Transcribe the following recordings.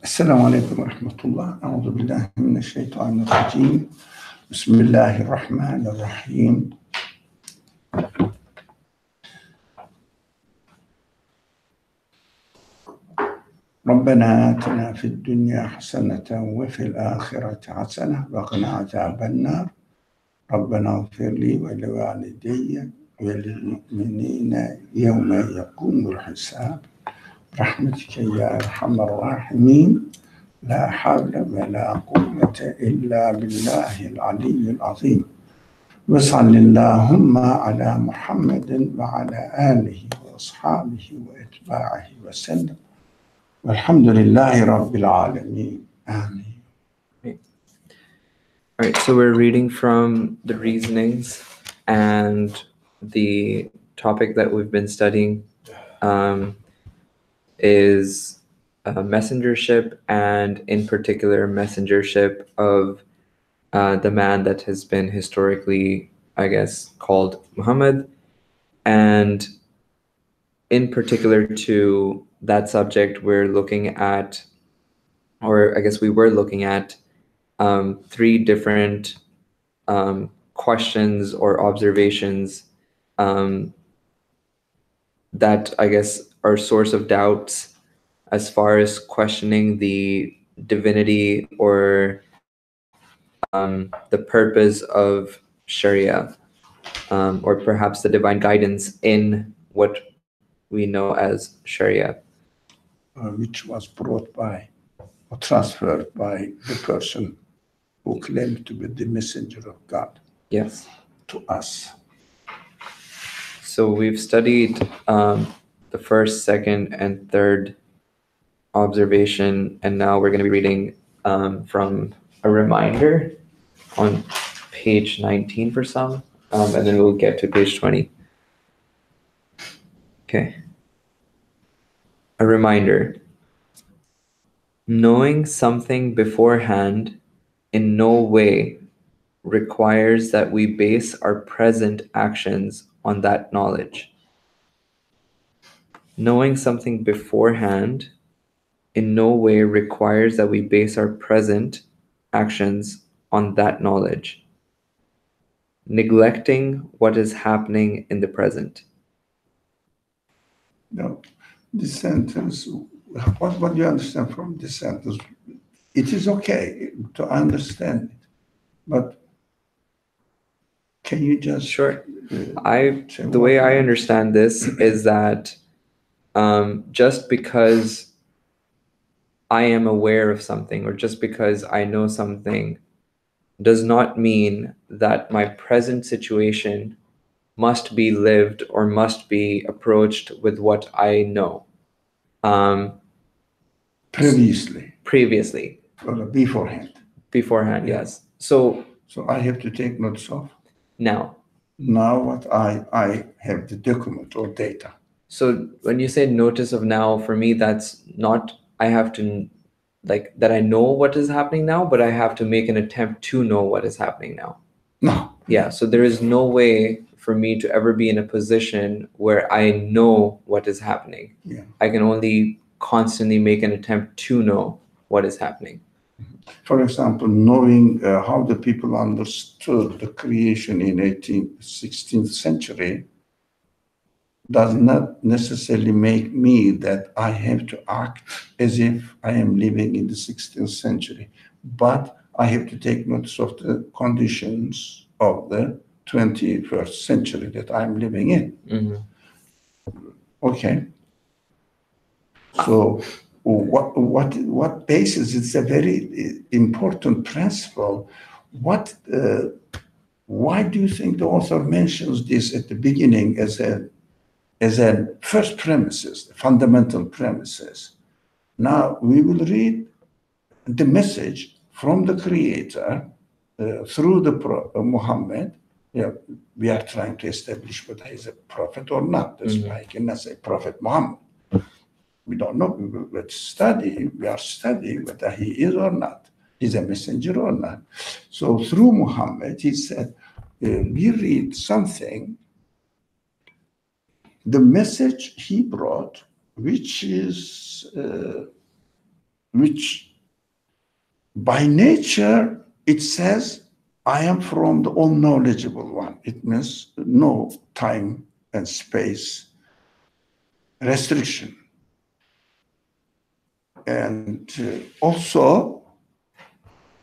السلام عليكم ورحمة الله. أعوذ بالله من الشيطان الرجيم. بسم الله الرحمن الرحيم. ربنا آتنا في الدنيا حسنة وفي الآخرة حسنة وقنا عذاب النار. ربنا اغفر لي ولوالدي وللمؤمنين يوم يقوم الحساب برحمتك يا أرحم الراحمين. لا حول ولا قوة إلا بالله العلي العظيم. وصل اللهم على محمد وعلى آله وأصحابه وأتباعه وسلم والحمد لله رب العالمين. آمين. All right, so we're reading from the reasonings, and the topic that we've been studying is messengership, and in particular messengership of the man that has been historically, I guess, called Muhammad, and in particular to that subject we're looking at, or I guess we were looking at, three different questions or observations that I guess are source of doubts as far as questioning the divinity or the purpose of Sharia, or perhaps the divine guidance in what we know as Sharia. Which was brought by or transferred by the person who claimed to be the messenger of God. Yes. To us. So we've studied the first, second, and third observation, and now we're going to be reading from a reminder on page 19 for some, and then we'll get to page 20. Okay. A reminder. Knowing something beforehand in no way requires that we base our present actions on that knowledge. Knowing something beforehand in no way requires that we base our present actions on that knowledge, neglecting what is happening in the present. No, this sentence, what do you understand from this sentence? It is okay to understand it, but can you just... Sure. The way I understand this is that just because I am aware of something, or just because I know something, does not mean that my present situation must be lived or must be approached with what I know. Previously. Or beforehand. Beforehand, yeah. Yes. So I have to take notes of? Now what I have the document or data. So when you say notice of now, for me, that's not, I have to, like, that I know what is happening now, but I have to make an attempt to know what is happening now. No. Yeah, so there is no way for me to ever be in a position where I know what is happening. Yeah. I can only constantly make an attempt to know what is happening. For example, knowing how the people understood the creation in 16th century does not necessarily make me that I have to act as if I am living in the 16th century. But I have to take notice of the conditions of the 21st century that I'm living in. Mm-hmm. Okay. So what basis? It's a very important principle. Why do you think the author mentions this at the beginning as a first premises, fundamental premises? Now we will read the message from the Creator through the Muhammad. Yeah, we are trying to establish whether he is a prophet or not. That's why I cannot say Prophet Muhammad. We don't know. Let's study. We are studying whether he is or not. He's a messenger or not. So through Muhammad, he said, we read something, the message he brought, which is which by nature it says, I am from the all-knowledgeable one. It means no time and space restriction. And also,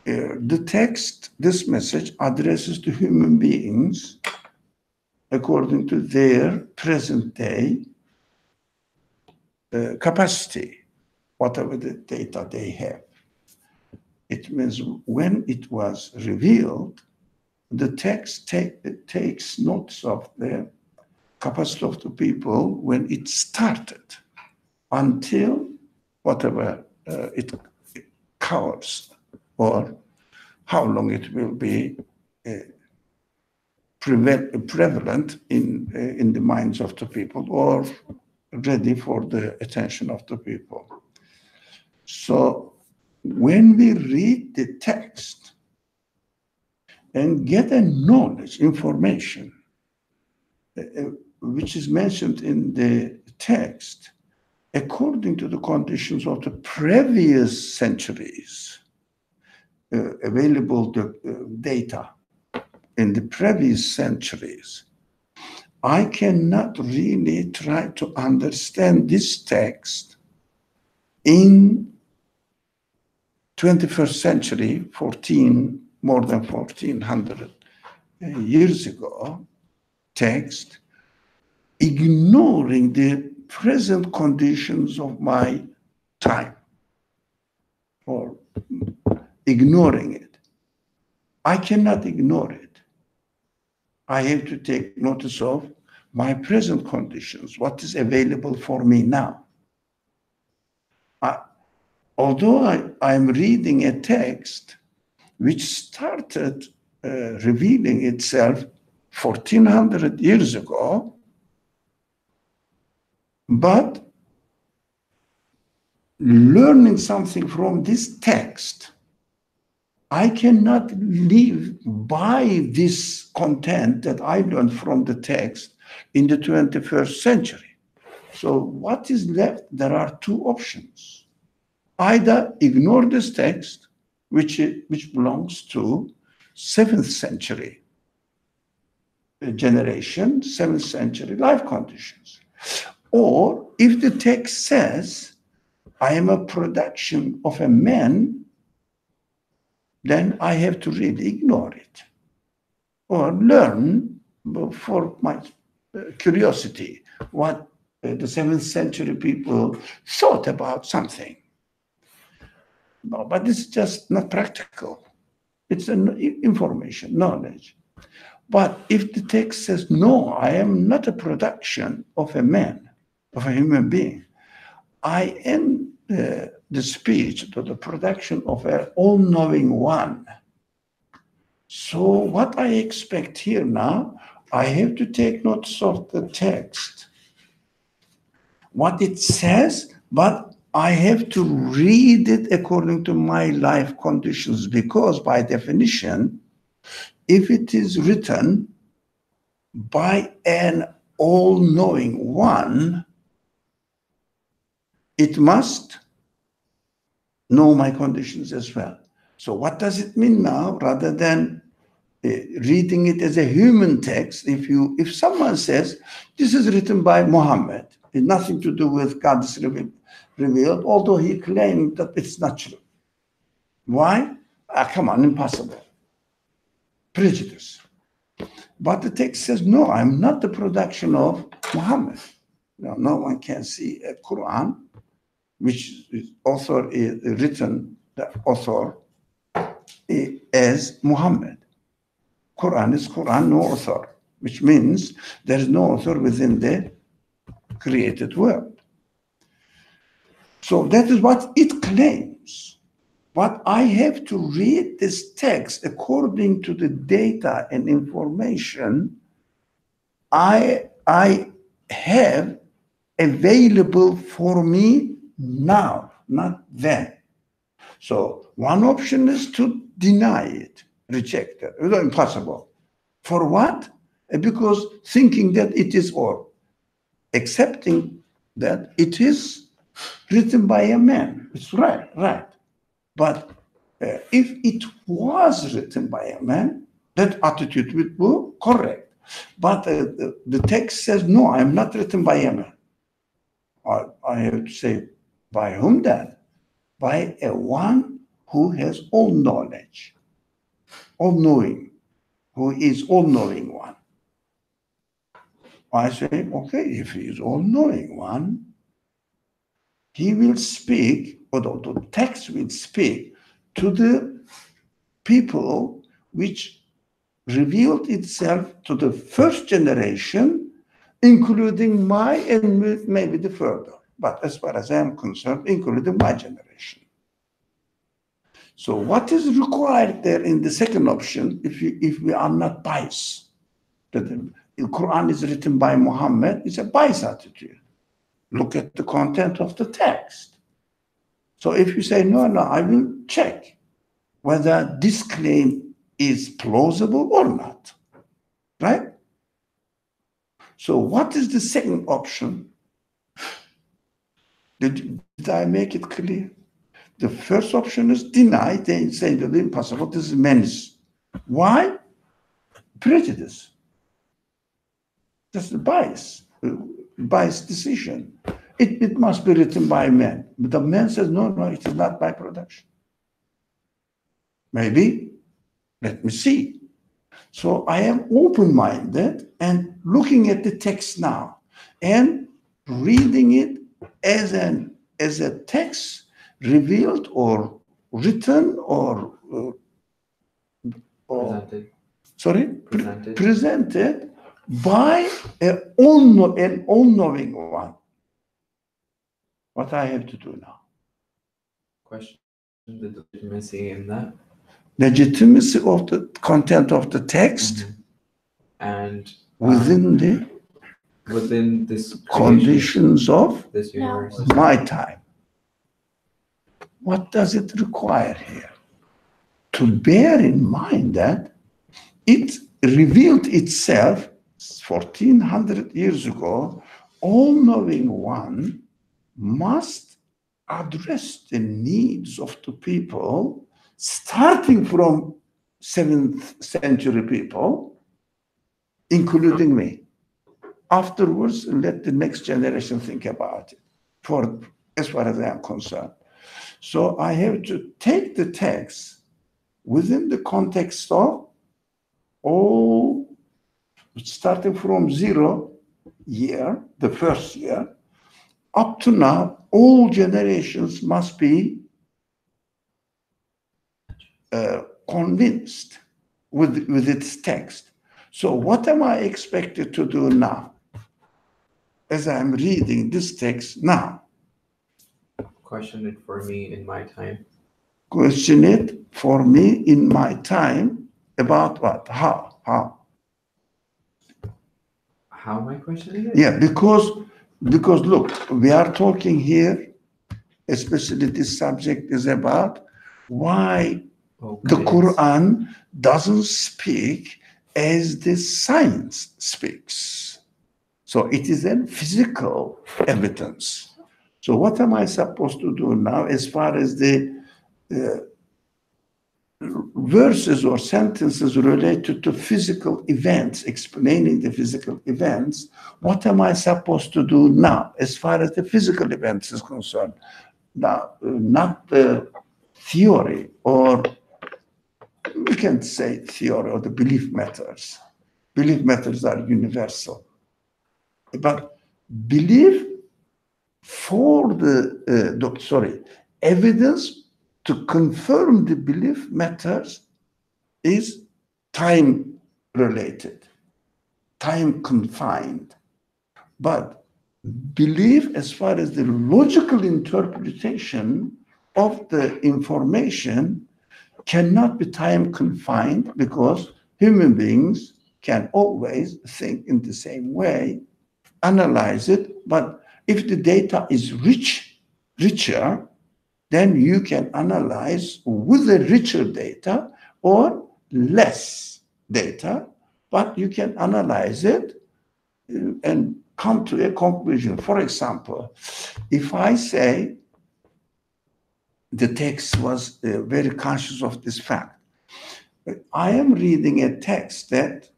the text, this message addresses to human beings according to their present day capacity, whatever the data they have. It means when it was revealed, the text takes notes of the capacity of the people when it started until whatever it covers, or how long it will be prevalent in the minds of the people, or ready for the attention of the people. So when we read the text and get a knowledge, information, which is mentioned in the text, according to the conditions of the previous centuries, available data in the previous centuries, I cannot really try to understand this text in 21st century, more than 1400 years ago, text, ignoring the present conditions of my time, or ignoring it. I cannot ignore it. I have to take notice of my present conditions, what is available for me now. Although I'm reading a text which started revealing itself 1400 years ago, but learning something from this text, I cannot live by this content that I learned from the text in the 21st century. So what is left? There are two options. Either ignore this text, which belongs to 7th century generation, 7th century life conditions. Or if the text says, I am a production of a man, then I have to really ignore it or learn for my curiosity what the 7th century people thought about something. No, but this is just not practical. It's an information, knowledge. But if the text says, no, I am not a production of a man, of a human being, I am the speech, the production of an all-knowing one. So what I expect here now, I have to take notice of the text, what it says, but I have to read it according to my life conditions, because by definition, if it is written by an all-knowing one, it must know my conditions as well. So what does it mean now? Rather than reading it as a human text, if someone says, this is written by Muhammad, it's nothing to do with God's revealed, although he claimed that it's not true. Why? Come on, impossible. Prejudice. But the text says, no, I'm not the production of Muhammad. No one can see a Quran, which is author is written, the author as Muhammad. Quran is Quran, no author, which means there is no author within the created world. So that is what it claims. But I have to read this text according to the data and information I have available for me now, not then. So one option is to deny it, reject it. It's impossible. For what? Because thinking that it is, or accepting that it is written by a man. It's right, right. But if it was written by a man, that attitude would be correct. But the text says, no, I'm not written by a man. I have to say, by whom then? By a one who has all knowledge, all knowing, who is all knowing one. I say, okay, if he is all knowing one, he will speak, or the text will speak to the people which revealed itself to the first generation, including my and maybe the further. But as far as I am concerned, including my generation. So what is required there in the second option, if we are not biased? That the Quran is written by Muhammad, it's a biased attitude. Look at the content of the text. So if you say, no, I will check whether this claim is plausible or not, right? So what is the second option? Did I make it clear? The first option is deny, they say that impossible, this is menace. Why? Prejudice. That's the bias decision. It must be written by men. But the man says, no, it is not by production. Maybe, let me see. So I am open-minded and looking at the text now and reading it as a text revealed or written or Presented. Sorry? Presented by an all-knowing one. What I have to do now? Question the legitimacy in that. Legitimacy of the content of the text and within this conditions of this universe. my time. What does it require here? To bear in mind that it revealed itself 1400 years ago, all-knowing one must address the needs of the people, starting from 7th century people, including me. Afterwards, let the next generation think about it, as far as I am concerned. So I have to take the text within the context of all, starting from 0 year, the first year, up to now, all generations must be convinced with its text. So what am I expected to do now as I'm reading this text now? Question it for me in my time. Question it for me in my time about what? How? How am I questioning it? Yeah, because look, we are talking here, especially this subject is about why the Quran doesn't speak as the science speaks. So it is a physical evidence. So what am I supposed to do now as far as the verses or sentences related to physical events, explaining the physical events? What am I supposed to do now as far as the physical events is concerned? Now, not the theory, or we can say theory, or the belief matters. Belief matters are universal. But belief for evidence to confirm the belief matters is time related, time confined. But belief, as far as the logical interpretation of the information, cannot be time confined, because human beings can always think in the same way, analyze it. But if the data is richer, then you can analyze with a richer data or less data, but you can analyze it and come to a conclusion. For example, if I say the text was very conscious of this fact, I am reading a text that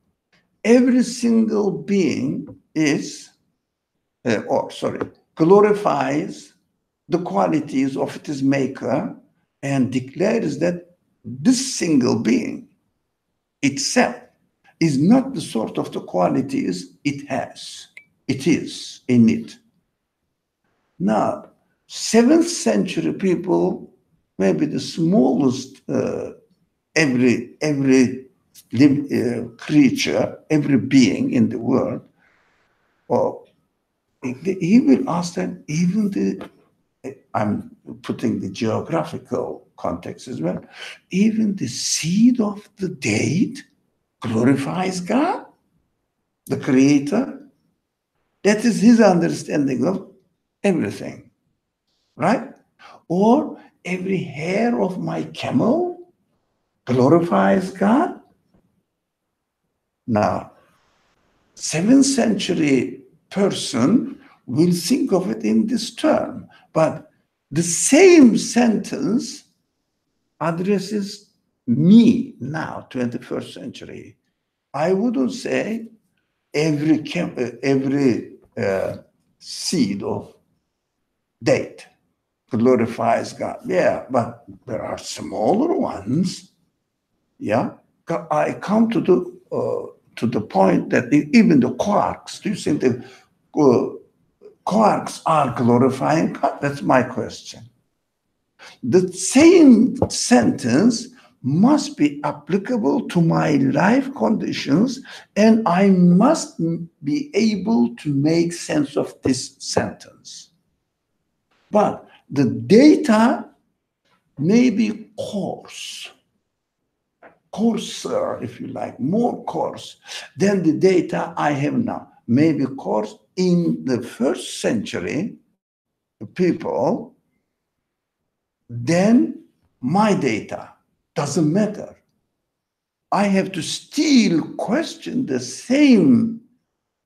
every single being is, glorifies the qualities of its maker and declares that this single being itself is not the sort of the qualities it has. It is in it. Now, 7th century people, maybe the smallest, every creature, every being in the world, or he will ask them, even I'm putting the geographical context as well, even the seed of the date glorifies God, the Creator. That is his understanding of everything, right? Or every hair of my camel glorifies God. Now, 7th century person will think of it in this term, but the same sentence addresses me now, 21st century. I wouldn't say every seed of date glorifies God. Yeah, but there are smaller ones. Yeah, I come to the point that even the quarks. Do you think the quarks are glorifying God? That's my question. The same sentence must be applicable to my life conditions, and I must be able to make sense of this sentence. But the data may be coarser, if you like, more coarse than the data I have now. Maybe coarse in the 1st century people, then my data doesn't matter. I have to still question the same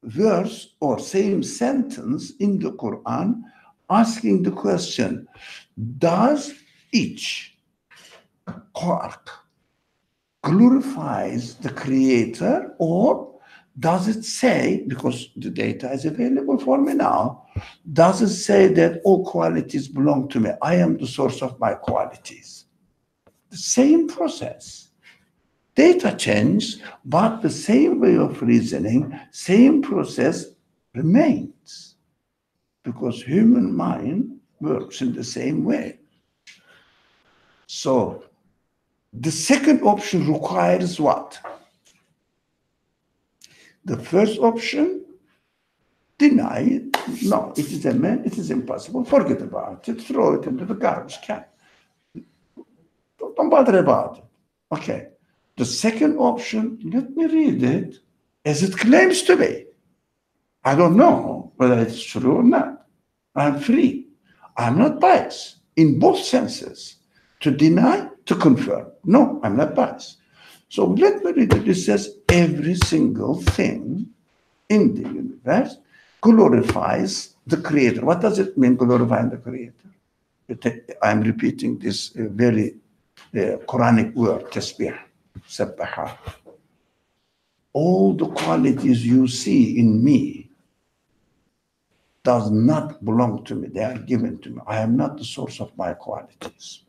verse or same sentence in the Quran, asking the question, does each quark glorifies the Creator, or does it say, because the data is available for me now, does it say that all qualities belong to me? I am the source of my qualities. The same process. Data change, but the same way of reasoning, same process remains. Because human mind works in the same way. So, the second option requires what? The first option, deny it. No, it is a man, it is impossible. Forget about it. Throw it into the garbage can. Don't bother about it. Okay. The second option, let me read it as it claims to be. I don't know whether it's true or not. I'm free. I'm not biased in both senses. To deny, to confirm. No, I'm not biased. So let me read it. It says every single thing in the universe glorifies the Creator. What does it mean, glorifying the Creator? I'm repeating this very Quranic word, tasbih, sabbaha. All the qualities you see in me does not belong to me. They are given to me. I am not the source of my qualities.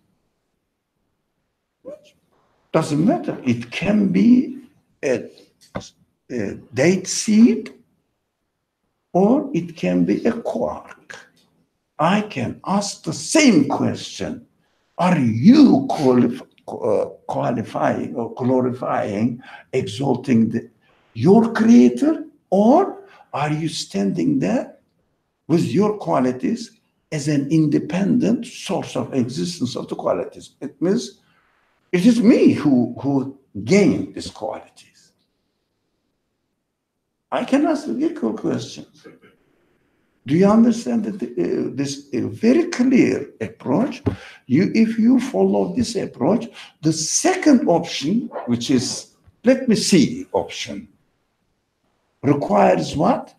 Doesn't matter. It can be a date seed, or it can be a quark. I can ask the same question. Are you qualifying or glorifying, exalting your Creator, or are you standing there with your qualities as an independent source of existence of the qualities? It means it is me who gained these qualities. I can ask the equal questions. Do you understand that this very clear approach? If you follow this approach, the second option, which is let me see option, requires what?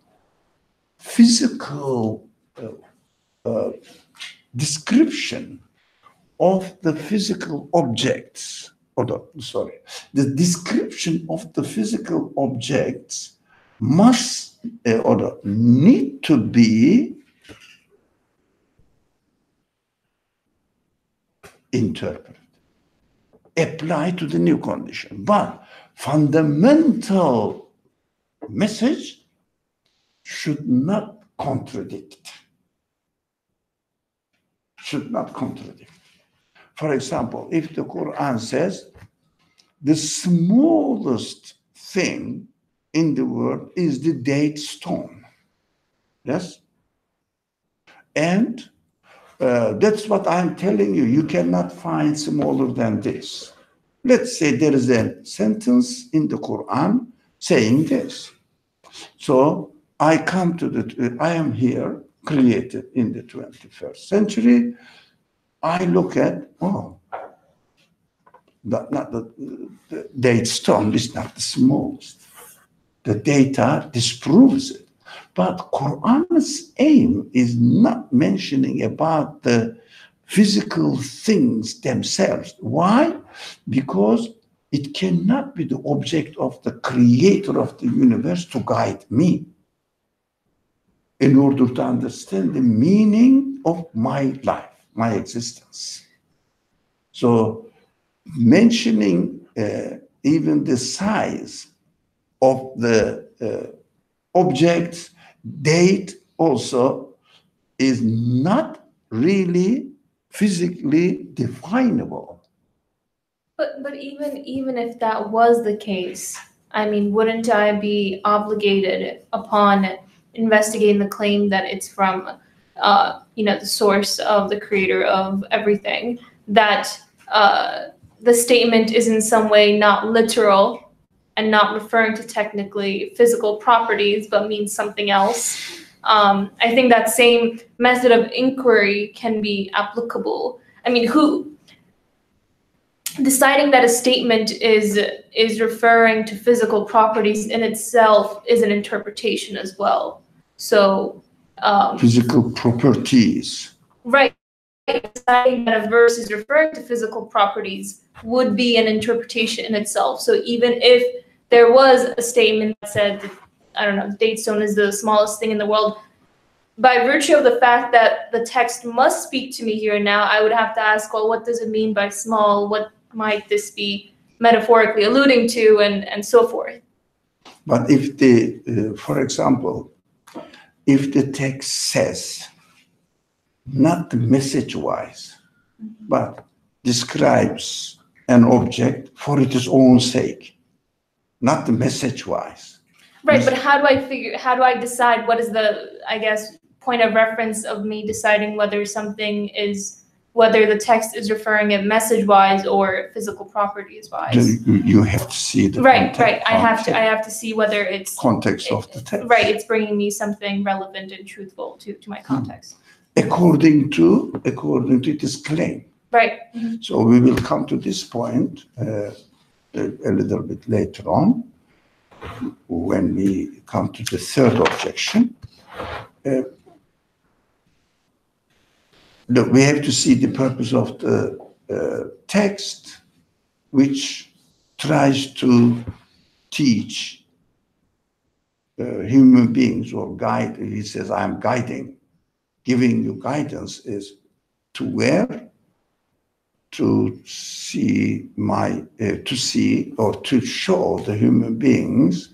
physical description of the physical objects, the description of the physical objects must or need to be interpreted, applied to the new condition. But fundamental message should not contradict. Should not contradict. For example, if the Quran says the smallest thing in the world is the date stone, yes? And that's what I'm telling you. You cannot find smaller than this. Let's say there is a sentence in the Quran saying this. So I am here, created in the 21st century. I look at, the date stone is not the smallest. The data disproves it. But Quran's aim is not mentioning about the physical things themselves. Why? Because it cannot be the object of the creator of the universe to guide me in order to understand the meaning of my life, my existence. So mentioning even the size of the objects, date also is not really physically definable. But even if that was the case, I mean, wouldn't I be obligated upon investigating the claim that it's from, the source of the creator of everything, that the statement is in some way not literal and not referring to technically physical properties, but means something else? I think that same method of inquiry can be applicable. I mean, deciding that a statement is referring to physical properties in itself is an interpretation as well. So physical properties. Right. Deciding that a verse is referring to physical properties would be an interpretation in itself. So even if there was a statement that said, the date stone is the smallest thing in the world, by virtue of the fact that the text must speak to me here and now, I would have to ask, well, what does it mean by small? What might this be metaphorically alluding to, and so forth? But if for example, if the text says, not message-wise, but describes an object for its own sake, not the message-wise. Right, but how do I decide what is the, point of reference of me deciding whether the text is referring it message-wise or physical properties-wise? You have to see the context. Right. I have to see whether it's context of the text. Right, it's bringing me something relevant and truthful to my context. According to this claim. Right. So we will come to this point a little bit later on when we come to the third objection. We have to see the purpose of the text, which tries to teach human beings or guide. He says, I'm giving you guidance is to where? To see or to show the human beings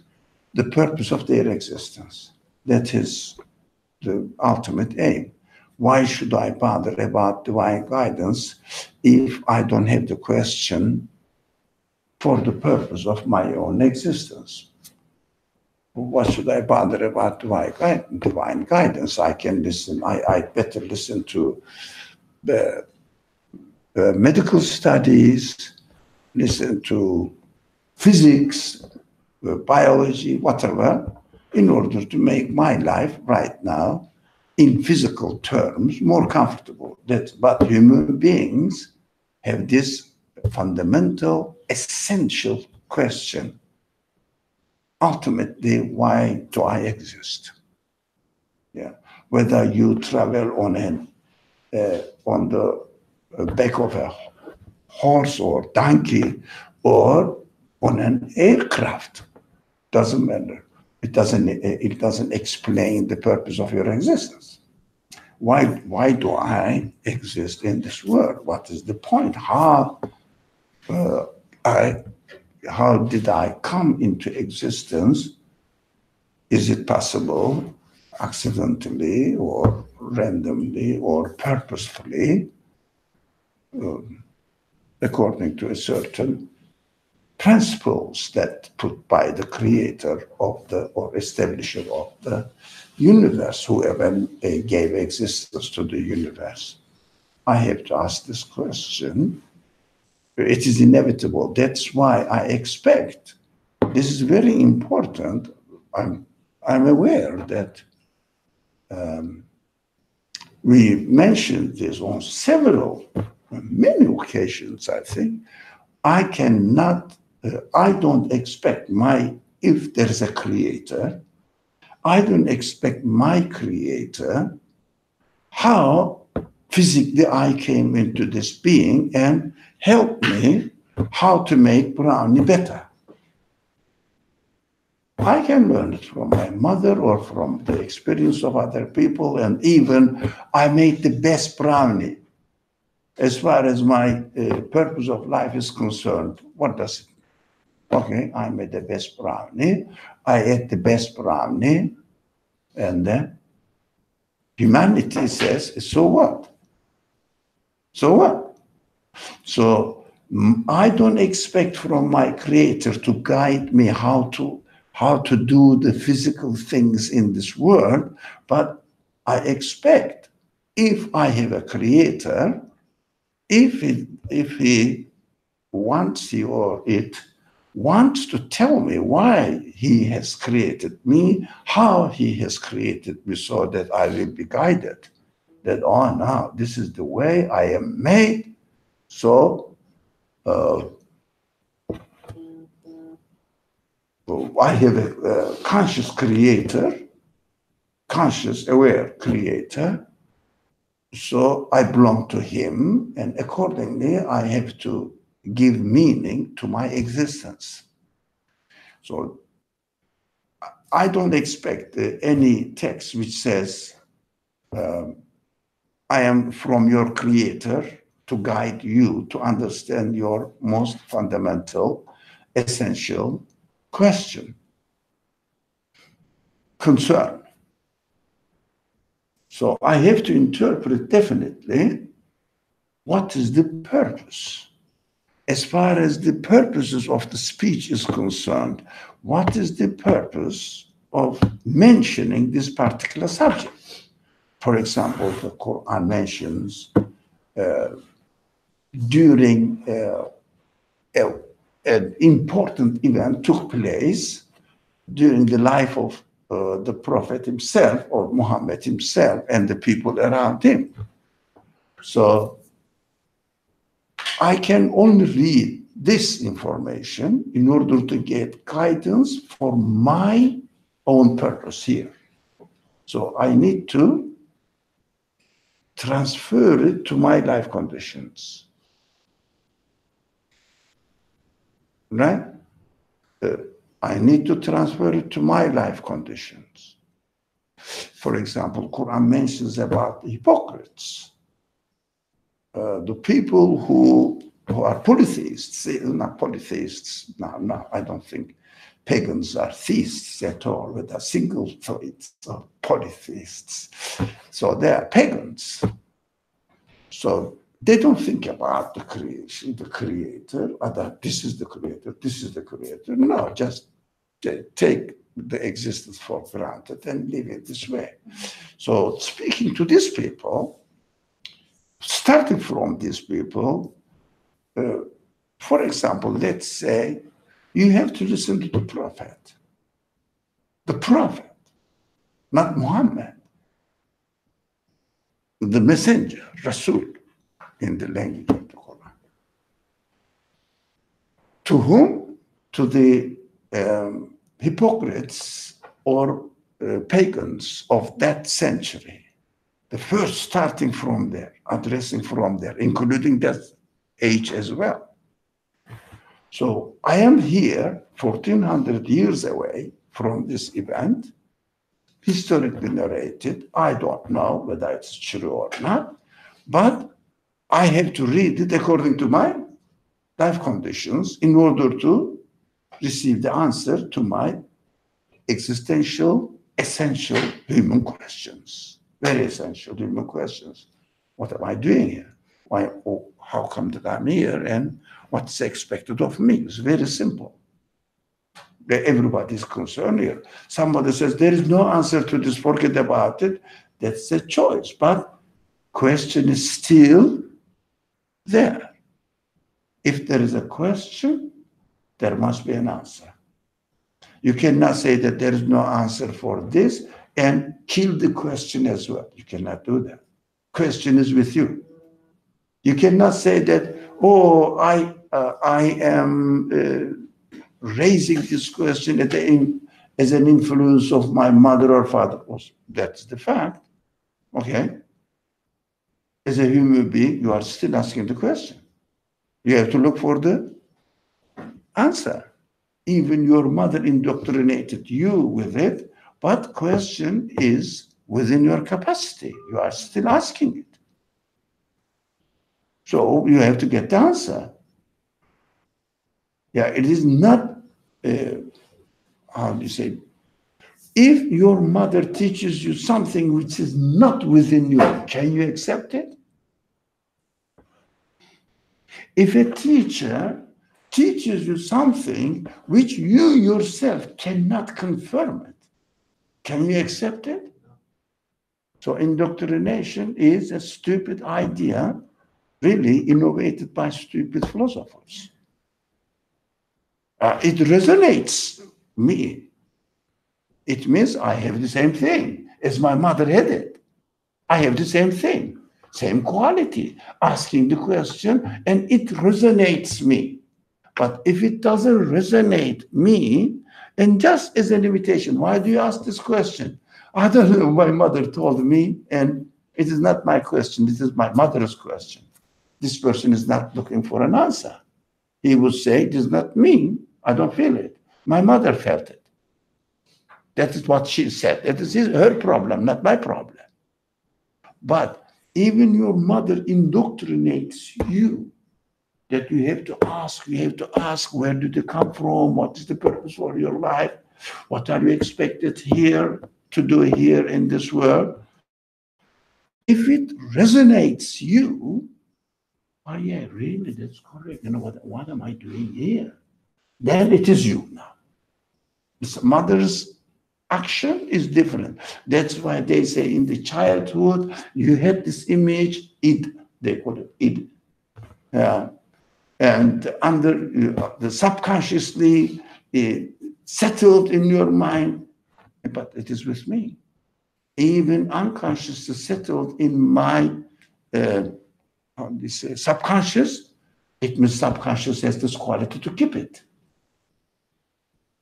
the purpose of their existence. That is the ultimate aim. Why should I bother about divine guidance if I don't have the question for the purpose of my own existence? What should I bother about divine guidance? I can listen. I better listen to the medical studies, listen to physics, biology, whatever, in order to make my life right now, in physical terms, more comfortable. But human beings have this fundamental, essential question. Ultimately, why do I exist? whether you travel on the back of a horse or donkey or on an aircraft. Doesn't matter. It doesn't explain the purpose of your existence. Why do I exist in this world? What is the point? How did I come into existence? Is it possible accidentally or randomly or purposefully, according to a certain principles that put by the creator of or establisher of the universe, whoever gave existence to the universe? I have to ask this question. It is inevitable. That's why I expect, this is very important. I'm aware that we mentioned this on many occasions, I think. I don't expect if there's a creator, I don't expect my creator how physically I came into this being and help me how to make brownie better. I can learn it from my mother or from the experience of other people, and even I made the best brownie. As far as my purpose of life is concerned, what does it mean? Okay, I made the best brownie, I ate the best brownie, and then humanity says, so what? So what? So I don't expect from my creator to guide me how to do the physical things in this world, but I expect if I have a creator, if he wants to tell me why he has created me, how he has created me, so that I will be guided, that, oh, now this is the way I am made. So I have a conscious creator, conscious, aware creator. So I belong to him, and accordingly, I have to give meaning to my existence. So I don't expect any text which says, I am from your creator to guide you to understand your most fundamental, essential question, concern. So I have to interpret definitely what is the purpose. As far as the purposes of the speech is concerned, what is the purpose of mentioning this particular subject? For example, the Quran mentions during an important event took place during the life of the Prophet himself, or Muhammad himself, and the people around him. So I can only read this information in order to get guidance for my own purpose here. So I need to transfer it to my life conditions. Right? I need to transfer it to my life conditions. For example, Quran mentions about hypocrites. The people who are polytheists, not polytheists, no, I don't think pagans are theists at all, but are single thoughts of polytheists. So they are pagans. So they don't think about the creation, the creator, that this is the creator, this is the creator. No, just take the existence for granted and live it this way. So speaking to these people, starting from these people, for example, let's say you have to listen to the Prophet. The Prophet, not Muhammad. The messenger, Rasul, in the language of the Quran. To whom? To the hypocrites or pagans of that century. The first starting from there, addressing from there, including that age as well. So I am here 1400 years away from this event, historically narrated. I don't know whether it's true or not, but I have to read it according to my life conditions in order to receive the answer to my existential, essential human questions. Very essential human questions. What am I doing here? Why? Oh, how come that I'm here? And what's expected of me? It's very simple. Everybody is concerned here. Somebody says there is no answer to this, forget about it. That's a choice. But question is still there. If there is a question, there must be an answer. You cannot say that there is no answer for this and kill the question as well. You cannot do that. Question is with you. You cannot say that, oh, I am raising this question as an influence of my mother or father. That's the fact. Okay. As a human being, you are still asking the question. You have to look for the answer. Even your mother indoctrinated you with it, but question is within your capacity. You are still asking it. So you have to get the answer. Yeah, it is not, how do you say, if your mother teaches you something which is not within you, can you accept it? If a teacher teaches you something which you yourself cannot confirm it, can you accept it? So indoctrination is a stupid idea, really innovated by stupid philosophers. It resonates me. It means I have the same thing as my mother had it. I have the same thing, same quality, asking the question, and it resonates me. But if it doesn't resonate me, and just as an invitation, why do you ask this question? I don't know, my mother told me, and it is not my question, this is my mother's question. This person is not looking for an answer. He would say, it is not me, I don't feel it. My mother felt it. That is what she said. That is her problem, not my problem. But even your mother indoctrinates you that you have to ask, where did you come from? What is the purpose for your life? What are you expected here to do here in this world? If it resonates you, oh yeah, really, that's correct. You know, what am I doing here? Then it is you now. This mother's action is different. That's why they say in the childhood, you had this image, they call it id. And under the subconsciously settled in your mind, but it is with me. Even unconsciously settled in my subconscious, it means subconscious has this quality to keep it.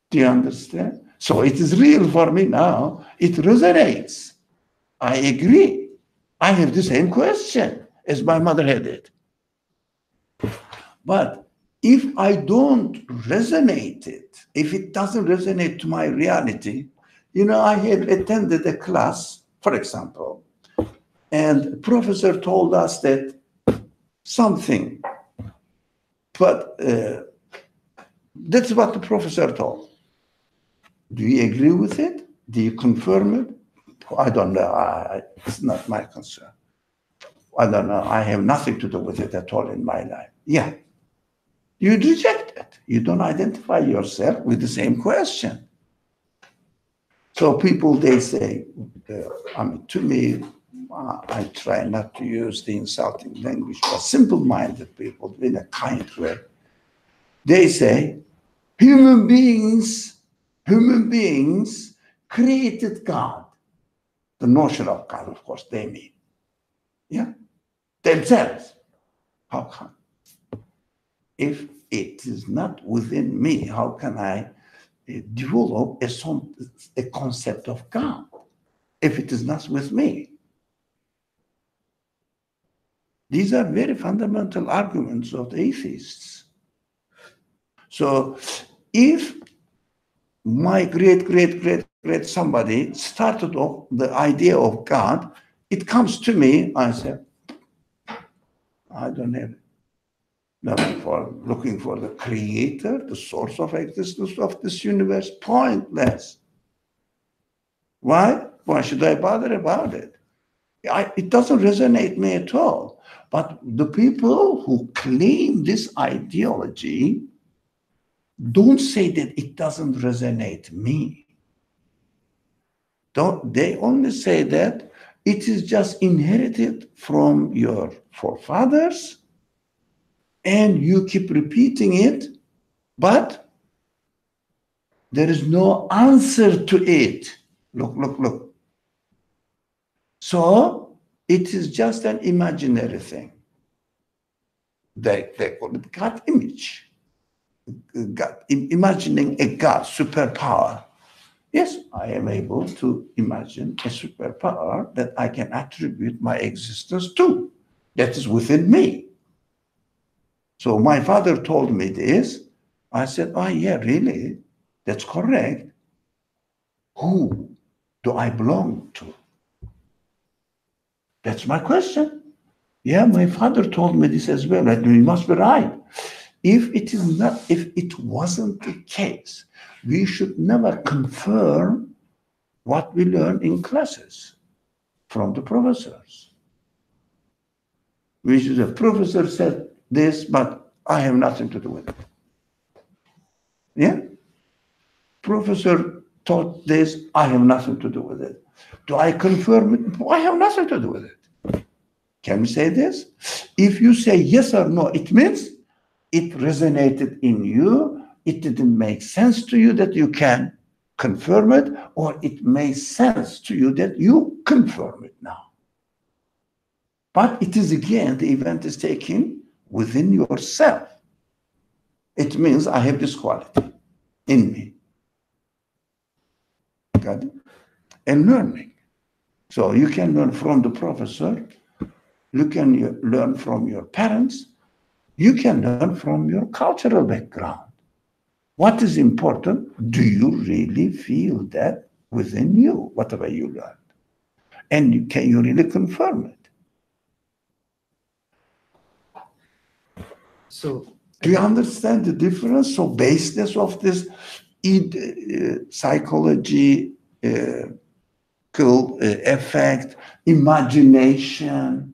Do you understand? So it is real for me now. It resonates. I agree. I have the same question as my mother had it. But if I don't resonate it, if it doesn't resonate to my reality, you know, I have attended a class, for example, and the professor told us that something, but that's what the professor told. Do you agree with it? Do you confirm it? I don't know. It's not my concern. I don't know. I have nothing to do with it at all in my life. Yeah. You reject it. You don't identify yourself with the same question. So people, they say, to me, I try not to use the insulting language, but simple-minded people in a kind way. They say, human beings created God. The notion of God, of course, they mean. Yeah? Themselves. How come? If it is not within me, how can I develop a concept of God if it is not with me? These are very fundamental arguments of the atheists. So if my great somebody started off the idea of God, it comes to me, I say, I don't have looking for the creator, the source of existence of this universe, pointless. Why? Why should I bother about it? It doesn't resonate me at all. But the people who claim this ideology don't say that it doesn't resonate me. They only say that it is just inherited from your forefathers and you keep repeating it, but there is no answer to it. Look. So it is just an imaginary thing. They call it God image. God, imagining a God, superpower. Yes, I am able to imagine a superpower that I can attribute my existence to. That is within me. So my father told me this. I said, oh yeah, really? That's correct. Who do I belong to? That's my question. Yeah, my father told me this as well. And you must be right. If it wasn't the case, we should never confirm what we learn in classes from the professors. We should have, professor said this, but I have nothing to do with it. Yeah? Professor taught this, I have nothing to do with it. Do I confirm it? I have nothing to do with it. Can we say this? If you say yes or no, it means it resonated in you, it didn't make sense to you that you can confirm it, or it makes sense to you that you confirm it now. But it is again, the event is taken within yourself. It means I have this quality in me. Got it? And learning. So you can learn from the professor, you can learn from your parents, you can learn from your cultural background. What is important? Do you really feel that within you, whatever you learned? And can you really confirm it? So, do you understand the difference? So, basis of this psychology, effect, imagination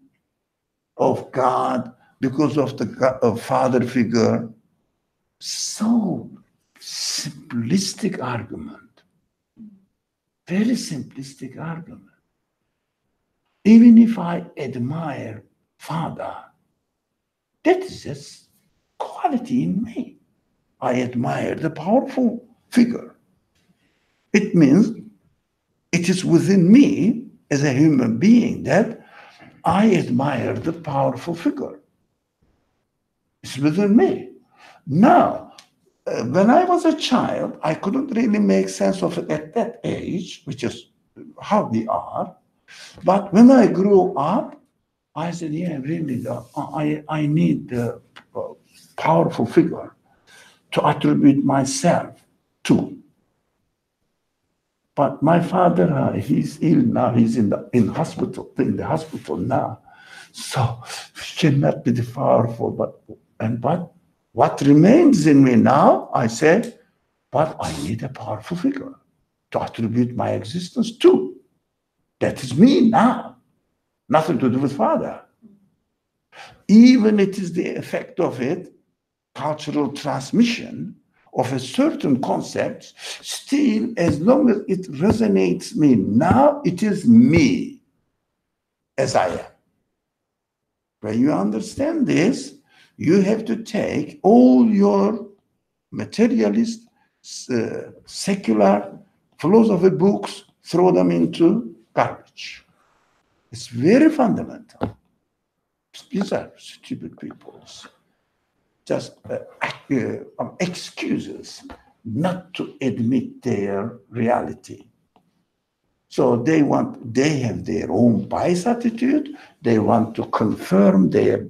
of God because of the father figure. So simplistic argument, very simplistic argument. Even if I admire father, that is just quality in me. I admire the powerful figure. It means it is within me as a human being that I admire the powerful figure. It's within me. Now, when I was a child, I couldn't really make sense of it at that age, which is how we are. But when I grew up, I said, yeah, really, I need a powerful figure to attribute myself to. But my father, he's ill now. He's in the hospital now. So he cannot be the powerful. But what remains in me now, I said, but I need a powerful figure to attribute my existence to. That is me now. Nothing to do with father. Even it is the effect of it, cultural transmission of a certain concept, still, as long as it resonates me now, it is me as I am. When you understand this, you have to take all your materialist, secular philosophy books, throw them into garbage. It's very fundamental. These are stupid people. Just excuses not to admit their reality. So they have their own bias attitude. They want to confirm their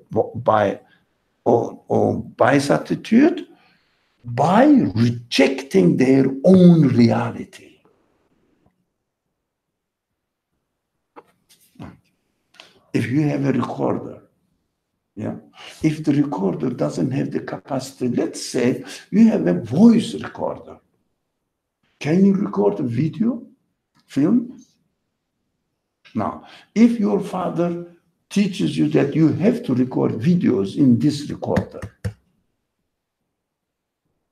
own bias attitude by rejecting their own reality. If you have a recorder, yeah, if the recorder doesn't have the capacity, let's say you have a voice recorder, can you record a video, film? Now, if your father teaches you that you have to record videos in this recorder,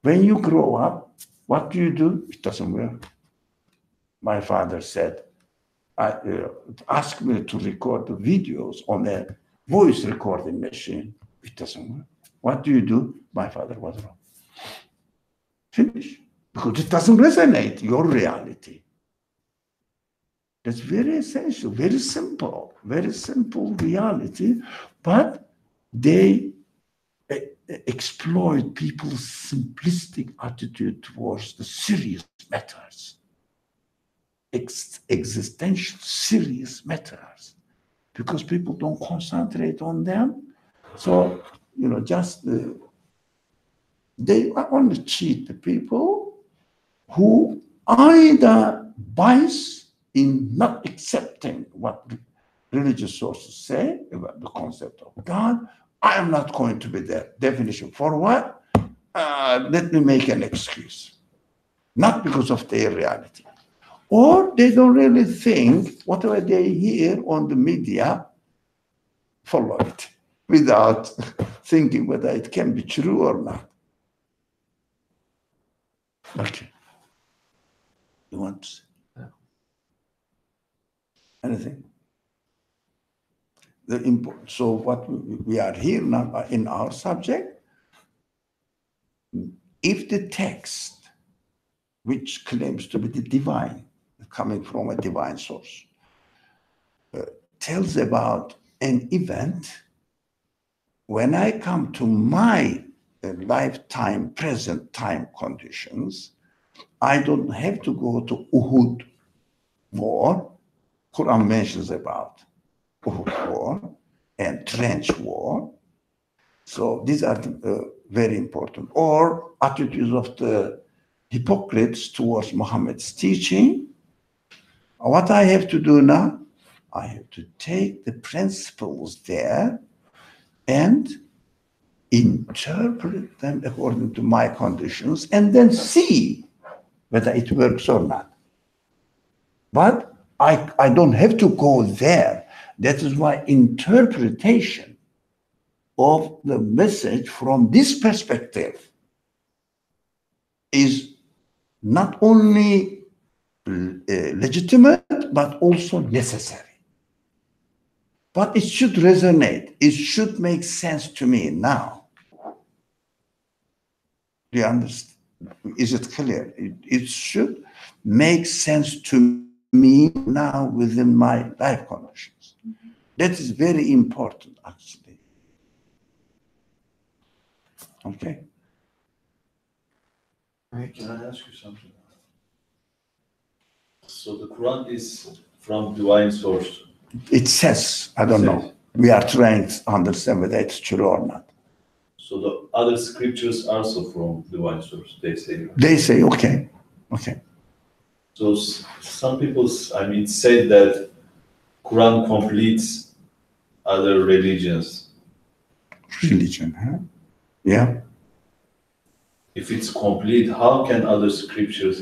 when you grow up, what do? It doesn't work. My father said, ask me to record the videos on a voice recording machine. It doesn't work. What do? My father was wrong. Finish. Because it doesn't resonate, your reality. That's very essential, very simple reality, but they exploit people's simplistic attitude towards the serious matters, existential serious matters, because people don't concentrate on them. So, they only cheat the people who either bias in not accepting what religious sources say about the concept of God. I am not going to be there. Definition for what? Let me make an excuse. Not because of their reality. Or they don't really think whatever they hear on the media, follow it without thinking whether it can be true or not. Okay. You want to say? Anything? So what we are here now in our subject, if the text, which claims to be the divine, coming from a divine source, tells about an event, when I come to my lifetime, present time conditions, I don't have to go to Uhud war. Quran mentions about Uhud war and trench war. So these are very important. Or attitudes of the hypocrites towards Muhammad's teaching. What I have to do now, I have to take the principles there and interpret them according to my conditions and then see whether it works or not. But I don't have to go there. That is why interpretation of the message from this perspective is not only legitimate, but also necessary. But it should resonate. It should make sense to me now. Do you understand? Is it clear? It should make sense to me now within my life conditions. That is very important, actually. Okay? Can I ask you something? So the Quran is from divine source. It says, I don't know. We are trying to understand whether it's true or not. So the other scriptures are also from divine source, they say. Right? They say, okay. So some people, say that Quran completes other religions. Religion, huh? Yeah. If it's complete, how can other scriptures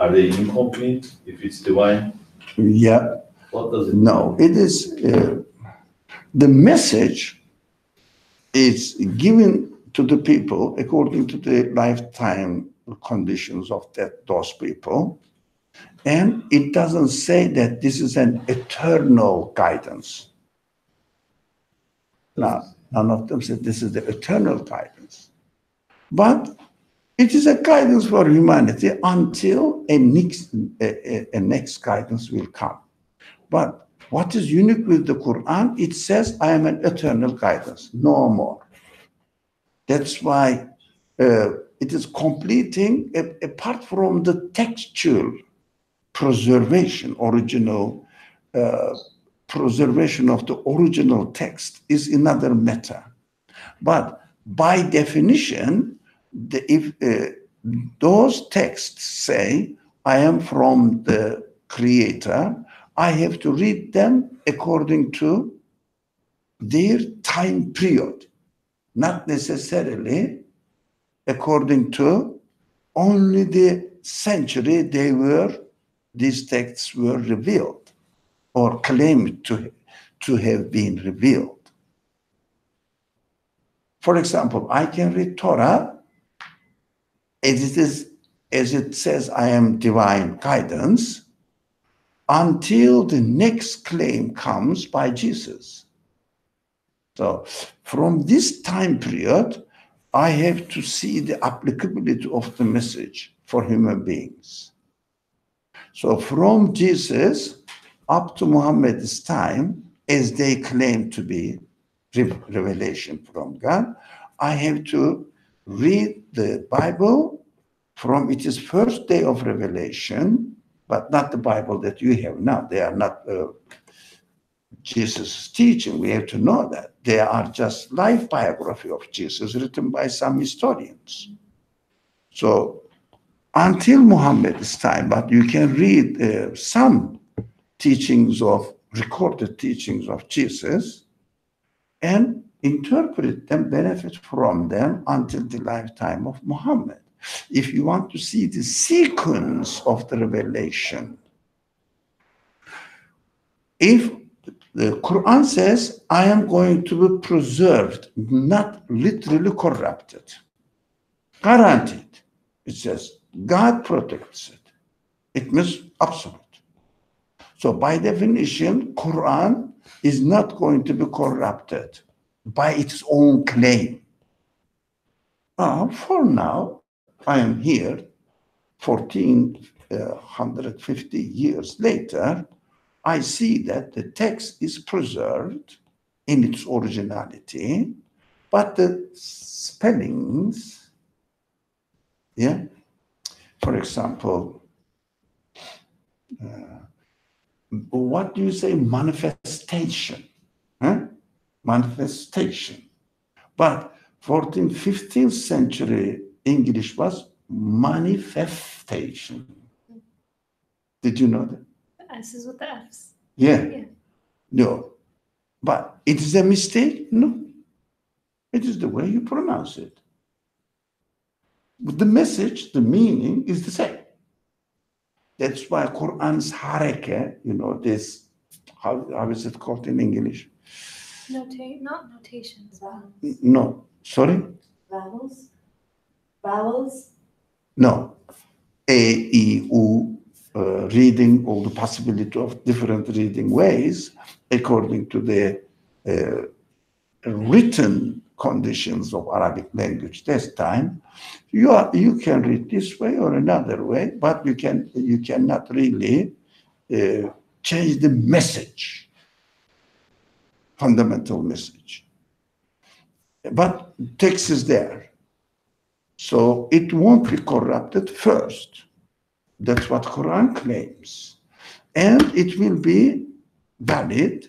are they incomplete if it's divine? Yeah. What does it No, it is, the message is given to the people according to the lifetime conditions of those people. And it doesn't say that this is an eternal guidance. Now, none of them said this is the eternal guidance. But it is a guidance for humanity until a next guidance will come. But what is unique with the Quran, it says, I am an eternal guidance, no more. That's why it is completing, apart from the textual preservation, original preservation of the original text is another matter. But by definition, if those texts say, I am from the Creator, I have to read them according to their time period, not necessarily according to only the century these texts were revealed or claimed to have been revealed. For example, I can read Torah as it says, I am divine guidance, until the next claim comes by Jesus. So from this time period, I have to see the applicability of the message for human beings. So from Jesus up to Muhammad's time, as they claim to be revelation from God, I have to read the Bible from its first day of revelation, but not the Bible that you have now. They are not Jesus' teaching. We have to know that. They are just life biography of Jesus written by some historians. So until Muhammad's time, but you can read some recorded teachings of Jesus and interpret them, benefit from them until the lifetime of Muhammad. If you want to see the sequence of the revelation, if the Quran says, I am going to be preserved, not literally corrupted, guaranteed. It says, God protects it. It means absolute. So by definition, Quran is not going to be corrupted by its own claim. For now, I am here, 1450 years later, I see that the text is preserved in its originality, but the spellings, for example, what do you say? Manifestation. Manifestation. But 14th, 15th century English was manifestation. Did you know that? The S is with the F's. Yeah. No. But it is a mistake? No. It is the way you pronounce it. But the message, the meaning is the same. That's why Quran's hareke, this, how is it called in English? Not notations. No, sorry? Vowels? Vowels? No. A, E, U, reading, all the possibility of different reading ways according to the written conditions of Arabic language this time. You can read this way or another way, but you cannot really change the message, fundamental message. But text is there. So it won't be corrupted first. That's what Quran claims. And it will be valid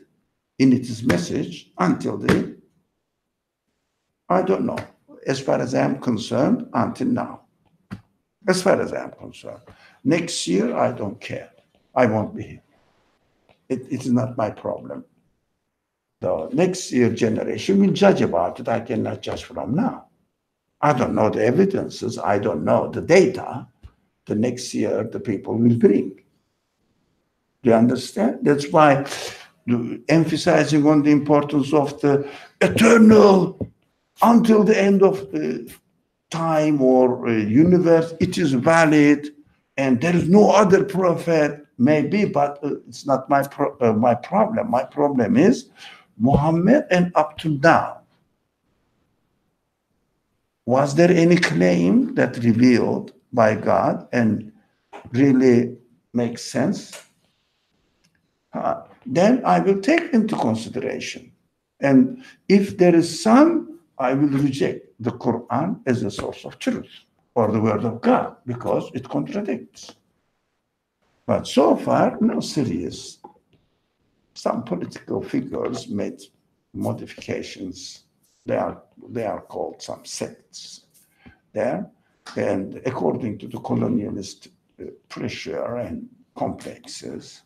in its message until I don't know, as far as I'm concerned, until now. As far as I'm concerned. Next year, I don't care. I won't be here. It is not my problem. The next year generation will judge about it. I cannot judge from now. I don't know the evidences. I don't know the data. The next year, the people will bring. Do you understand? That's why emphasizing on the importance of the eternal until the end of time or universe, it is valid, and there is no other prophet, maybe, but it's not my problem. My problem is Muhammad, and up to now, was there any claim that revealed by God and really makes sense? Then I will take into consideration. And if there is some, I will reject the Quran as a source of truth or the word of God because it contradicts. But so far, no serious. Some political figures made modifications. They are called some sects there. And according to the colonialist pressure and complexes,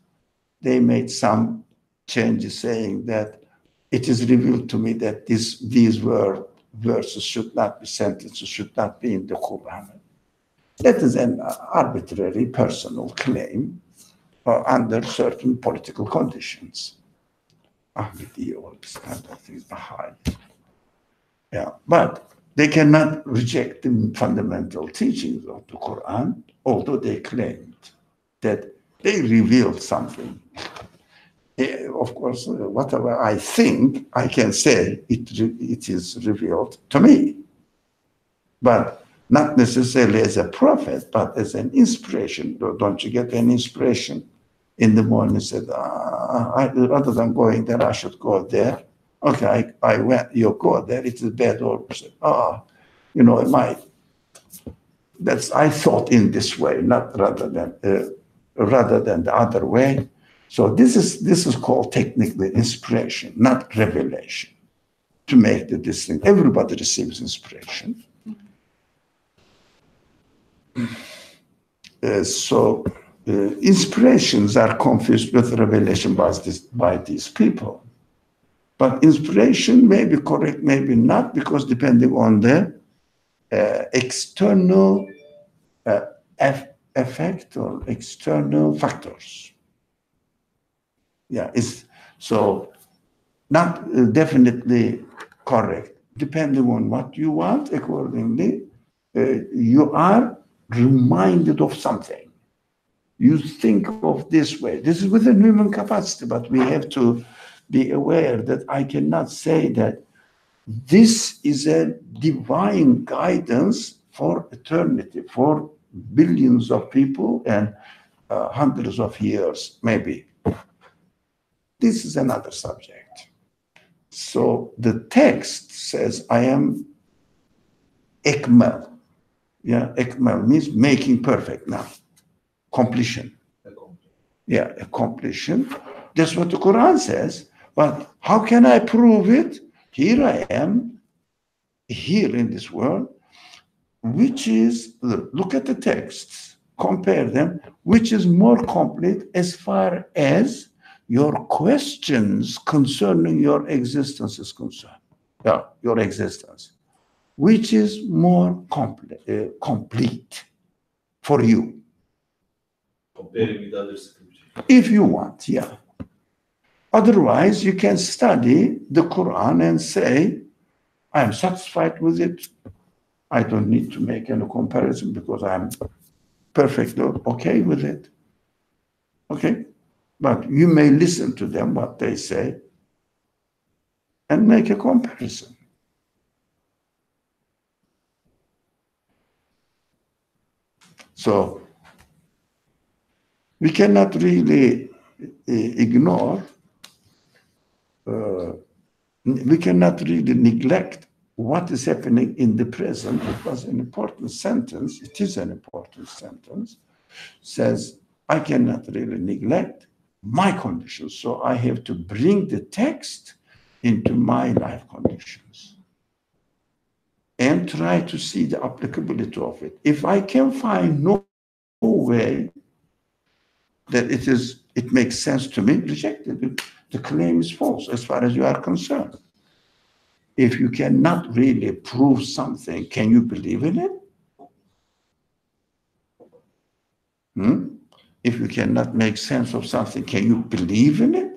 they made some changes saying that it is revealed to me that these verses should not be sentences, should not be in the Quran. That is an arbitrary personal claim under certain political conditions. Ahmadi, all this kind of things, Baha'i. Yeah, but they cannot reject the fundamental teachings of the Quran, although they claimed that they revealed something. Of course, whatever I think, I can say it is revealed to me. But not necessarily as a prophet, but as an inspiration. Don't you get an inspiration? In the morning, said, rather than going there, I should go there. Okay, I went, you go there, it is bad or said, I thought in this way, not rather than the other way. So this is called technically inspiration, not revelation. To make the distinction, everybody receives inspiration. Inspirations are confused with revelation by these people. But inspiration may be correct, maybe not, because depending on the external effect or external factors. Yeah, it's so not definitely correct. Depending on what you want, accordingly, you are reminded of something. You think of this way. This is within human capacity, but we have to be aware that I cannot say that this is a divine guidance for eternity, for billions of people and hundreds of years, maybe. This is another subject. So the text says, I am Ekmel. Yeah, Ekmel means making perfect now. Completion. Yeah, a completion. That's what the Quran says. But how can I prove it? Here I am, here in this world, which is, look at the texts, compare them, which is more complete as far as your questions concerning your existence is concerned. Yeah, your existence, which is more complete for you. Comparing with other scriptures. If you want, yeah. Otherwise, you can study the Quran and say, I am satisfied with it. I don't need to make any comparison because I'm perfectly okay with it. Okay? But you may listen to them, what they say, and make a comparison. So, we cannot really ignore, we cannot really neglect what is happening in the present. It was an important sentence, it is an important sentence, says, I cannot really neglect my conditions, so I have to bring the text into my life conditions and try to see the applicability of it. If I can find no way that it makes sense to me, reject it. The claim is false as far as you are concerned. If you cannot really prove something, can you believe in it? If you cannot make sense of something, can you believe in it?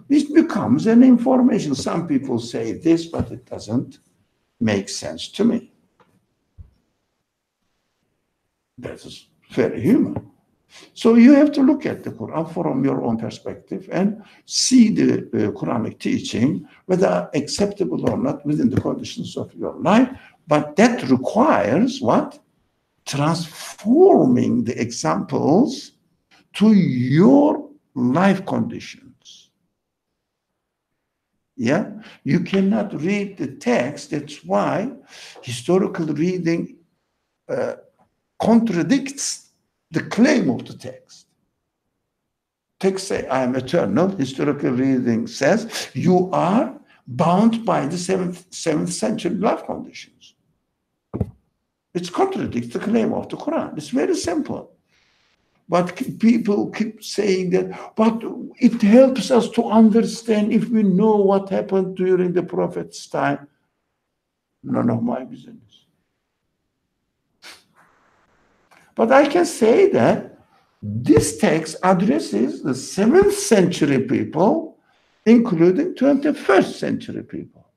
This becomes an information. Some people say this, but it doesn't make sense to me. That is very human. So you have to look at the Quran from your own perspective and see the Quranic teaching, whether acceptable or not within the conditions of your life. But that requires what? Transforming the examples to your life conditions. Yeah, you cannot read the text. That's why historical reading contradicts the claim of the text. text say, I am eternal. Historical reading says, you are bound by the seventh century life conditions. It contradicts the claim of the Quran. It's very simple. But people keep saying that, but it helps us to understand if we know what happened during the Prophet's time. None of my business. But I can say that this text addresses the 7th century people, including 21st century people.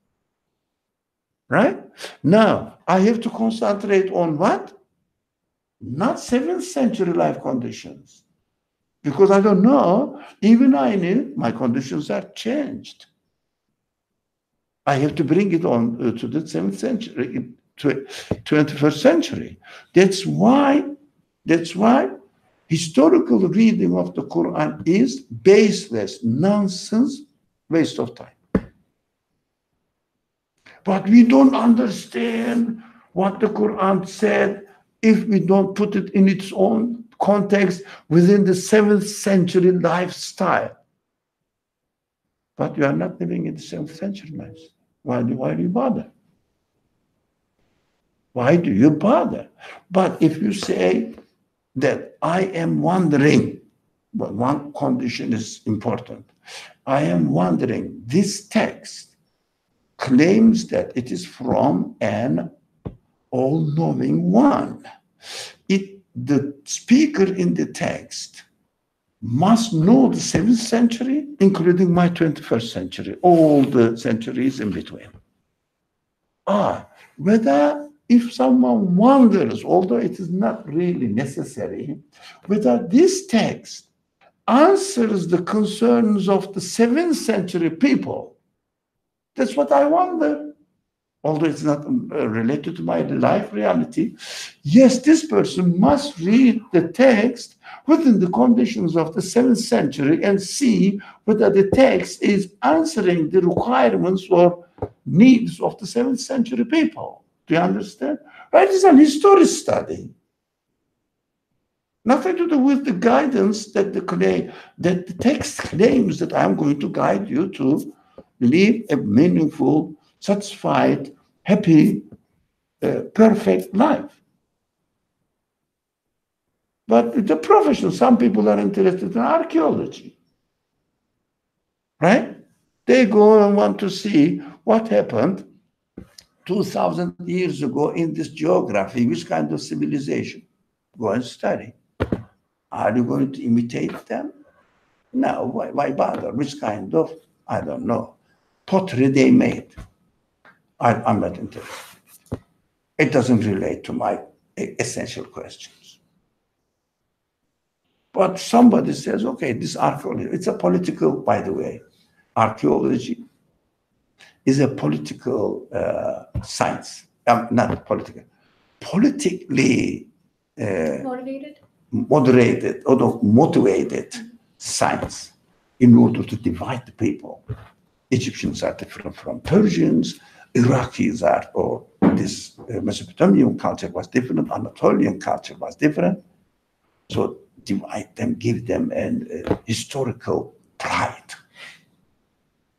Right? Now, I have to concentrate on what? Not 7th century life conditions. Because I don't know, even I knew my conditions are changed. I have to bring it on to the 7th century, 21st century. That's why historical reading of the Quran is baseless, nonsense, waste of time. But we don't understand what the Quran said if we don't put it in its own context within the 7th century lifestyle. But you are not living in the 7th century lifestyle. Why do you bother? Why do you bother? But if you say that I am wondering, but one condition is important. I am wondering, this text claims that it is from an all-knowing one. The speaker in the text must know the 7th century, including my 21st century, all the centuries in between. Whether if someone wonders, although it is not really necessary, whether this text answers the concerns of the 7th century people, that's what I wonder. Although it's not related to my life reality, yes, this person must read the text within the conditions of the 7th century and see whether the text is answering the requirements or needs of the 7th century people. Do you understand? Right? It's an history study. Nothing to do with the guidance that the text claims that I'm going to guide you to live a meaningful, satisfied, happy, perfect life. But the profession, some people are interested in archaeology, right? They go and want to see what happened 2,000 years ago in this geography, which kind of civilization. Go and study. Are you going to imitate them? No, why bother? Which kind of, I don't know, pottery they made? I'm not interested. It doesn't relate to my essential questions. But somebody says, okay, this archaeology, it's a political, by the way, archaeology is a political science, not political, politically moderated or motivated science in order to divide the people. Egyptians are different from Persians, Iraqis are, or this Mesopotamian culture was different, Anatolian culture was different. So divide them, give them a historical pride.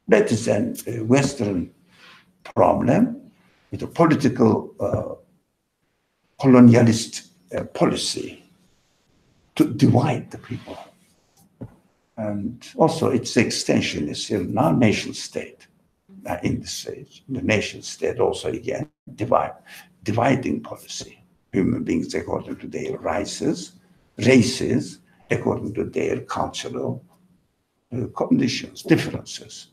That is a Western problem with a political colonialist policy to divide the people. And also its extension is still now nation state. In this stage, the nation state also again dividing policy. Human beings according to their races, according to their cultural conditions, differences.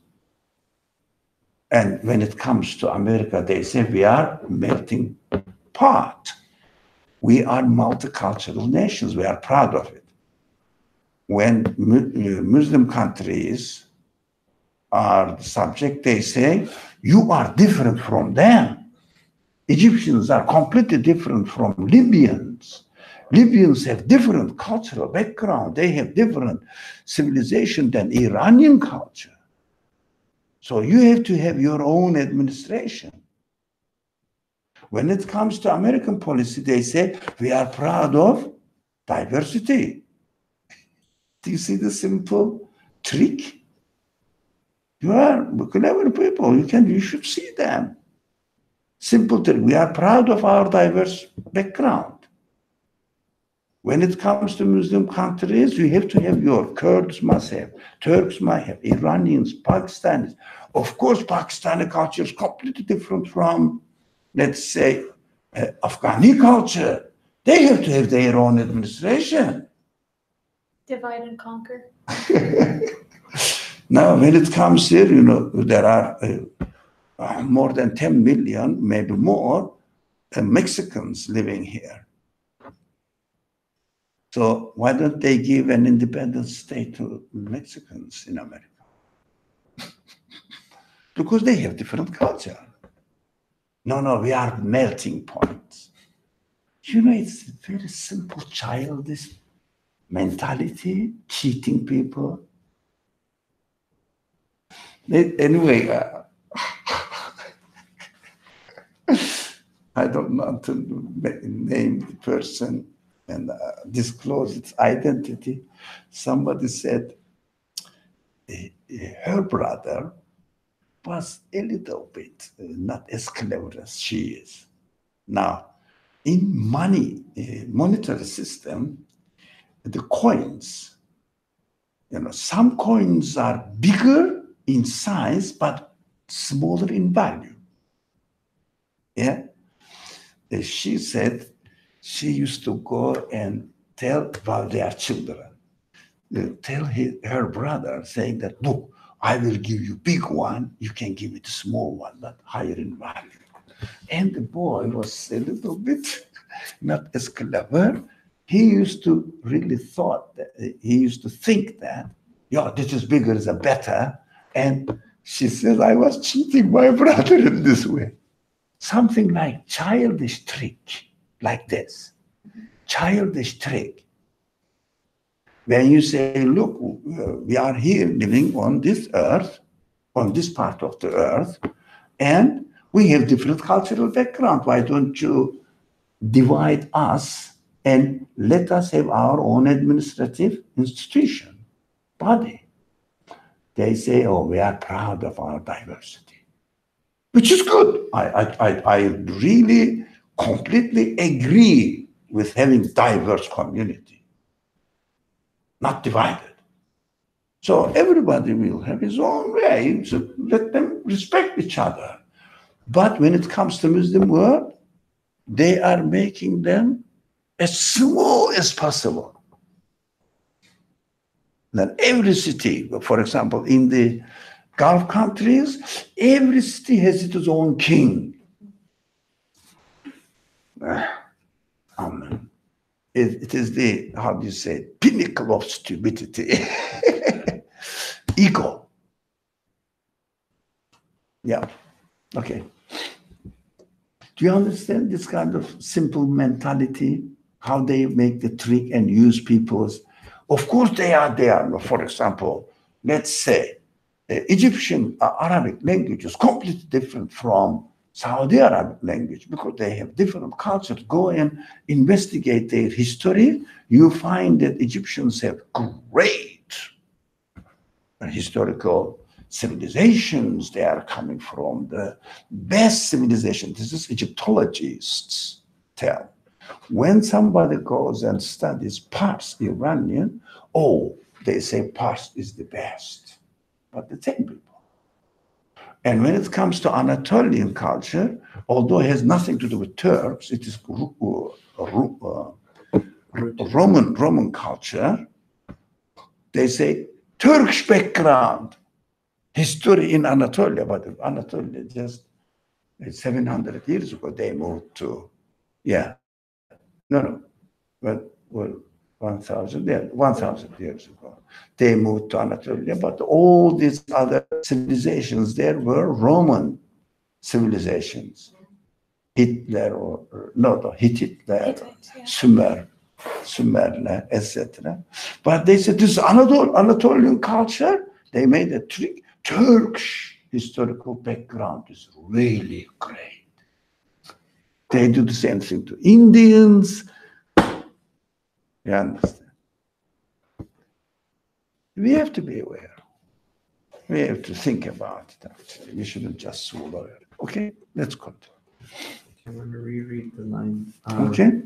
And when it comes to America, they say we are melting pot. We are multicultural nations. We are proud of it. When Muslim countries are the subject, they say, you are different from them. Egyptians are completely different from Libyans. Libyans have different cultural background. They have different civilization than Iranian culture. So you have to have your own administration. When it comes to American policy, they say, we are proud of diversity. Do you see the simple trick? You are clever people. You should see them. Simple trick. We are proud of our diverse background. When it comes to Muslim countries, you have to have your Kurds must have, Turks might have, Iranians, Pakistanis. Of course, Pakistani culture is completely different from, let's say, Afghani culture. They have to have their own administration. Divide and conquer. Now, when it comes here, there are more than 10 million, maybe more, Mexicans living here. So why don't they give an independent state to Mexicans in America? Because they have different culture. No, we are melting points. It's a very simple childish mentality, cheating people. Anyway, I don't want to name the person and disclose its identity. Somebody said her brother was a little bit not as clever as she is. Now, in monetary system, the coins, some coins are bigger in size, but smaller in value. Yeah. She said she used to go and tell, while they are children, tell her brother, saying that, look, I will give you big one, you can give me the small one, but higher in value. And the boy was a little bit not as clever. He used to really think that, this is bigger is a better. And she says, I was cheating my brother in this way. Something like childish trick, like this. Childish trick. When you say, look, we are here living on this earth, on this part of the earth, and we have different cultural background. Why don't you divide us and let us have our own administrative institution, body? They say, we are proud of our diversity, which is good. I really completely agree with having diverse community, not divided. So everybody will have his own way, so let them respect each other. But when it comes to Muslim world, they are making them as small as possible. Then every city, for example, in the Gulf countries, every city has its own king. Amen. It is the, how do you say, pinnacle of stupidity. Ego. Yeah. Okay. Do you understand this kind of simple mentality? How they make the trick and use people's? Of course, they are there. For example, let's say Egyptian Arabic language is completely different from Saudi Arabic language because they have different cultures. Go and investigate their history. You find that Egyptians have great historical civilizations. They are coming from the best civilization. This is Egyptologists tell. When somebody goes and studies Pars Iranian, they say Pars is the best, but the same people. And when it comes to Anatolian culture, although it has nothing to do with Turks, it is Roman culture. They say Turkish background, history in Anatolia, but Anatolia just 700 years ago they moved to, well, 1,000 years ago they moved to Anatolia, but all these other civilizations there were Roman civilizations. Hitler, Sumer, etc. But they said this is Anatolian culture. They made a trick. Turkish historical background is really great. They do the same thing to Indians. You understand? We have to be aware. We have to think about it, actually. We shouldn't just swallow it. Okay, let's continue. I'm going to reread the line. Okay?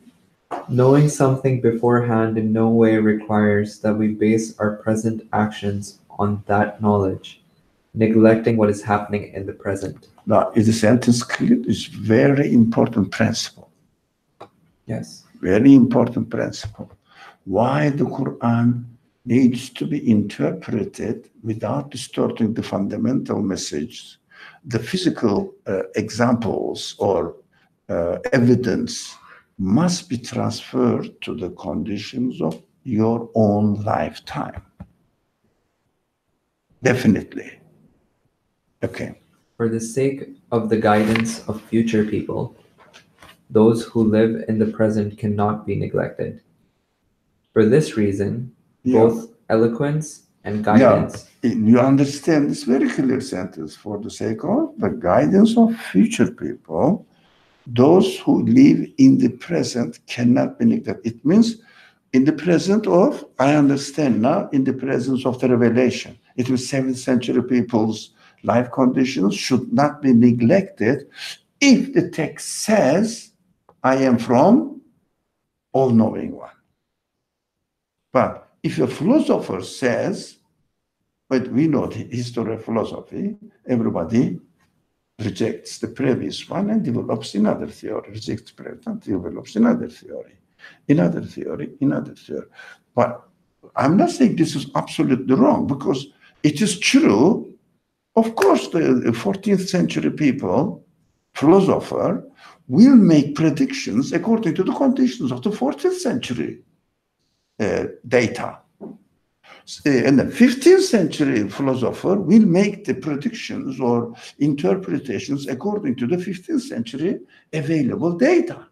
Knowing something beforehand in no way requires that we base our present actions on that knowledge, neglecting what is happening in the present. Now, is the sentence clear? It's very important principle. Yes. Very important principle. Why the Quran needs to be interpreted without distorting the fundamental message. The physical examples or evidence must be transferred to the conditions of your own lifetime. Definitely. Okay. For the sake of the guidance of future people, those who live in the present cannot be neglected. For this reason, both eloquence and guidance. You understand this very clear sentence. For the sake of the guidance of future people, those who live in the present cannot be neglected. It means in the present of, I understand now, in the presence of the revelation. It was 7th century people's life conditions should not be neglected if the text says, I am from all-knowing one. But if a philosopher says, but we know the history of philosophy, everybody rejects the previous one and develops another theory, rejects the previous one, develops another theory, another theory, another theory. But I'm not saying this is absolutely wrong, because it is true. Of course, the 14th century people, philosopher, will make predictions according to the conditions of the 14th century data. And the 15th century philosopher will make the predictions or interpretations according to the 15th century available data.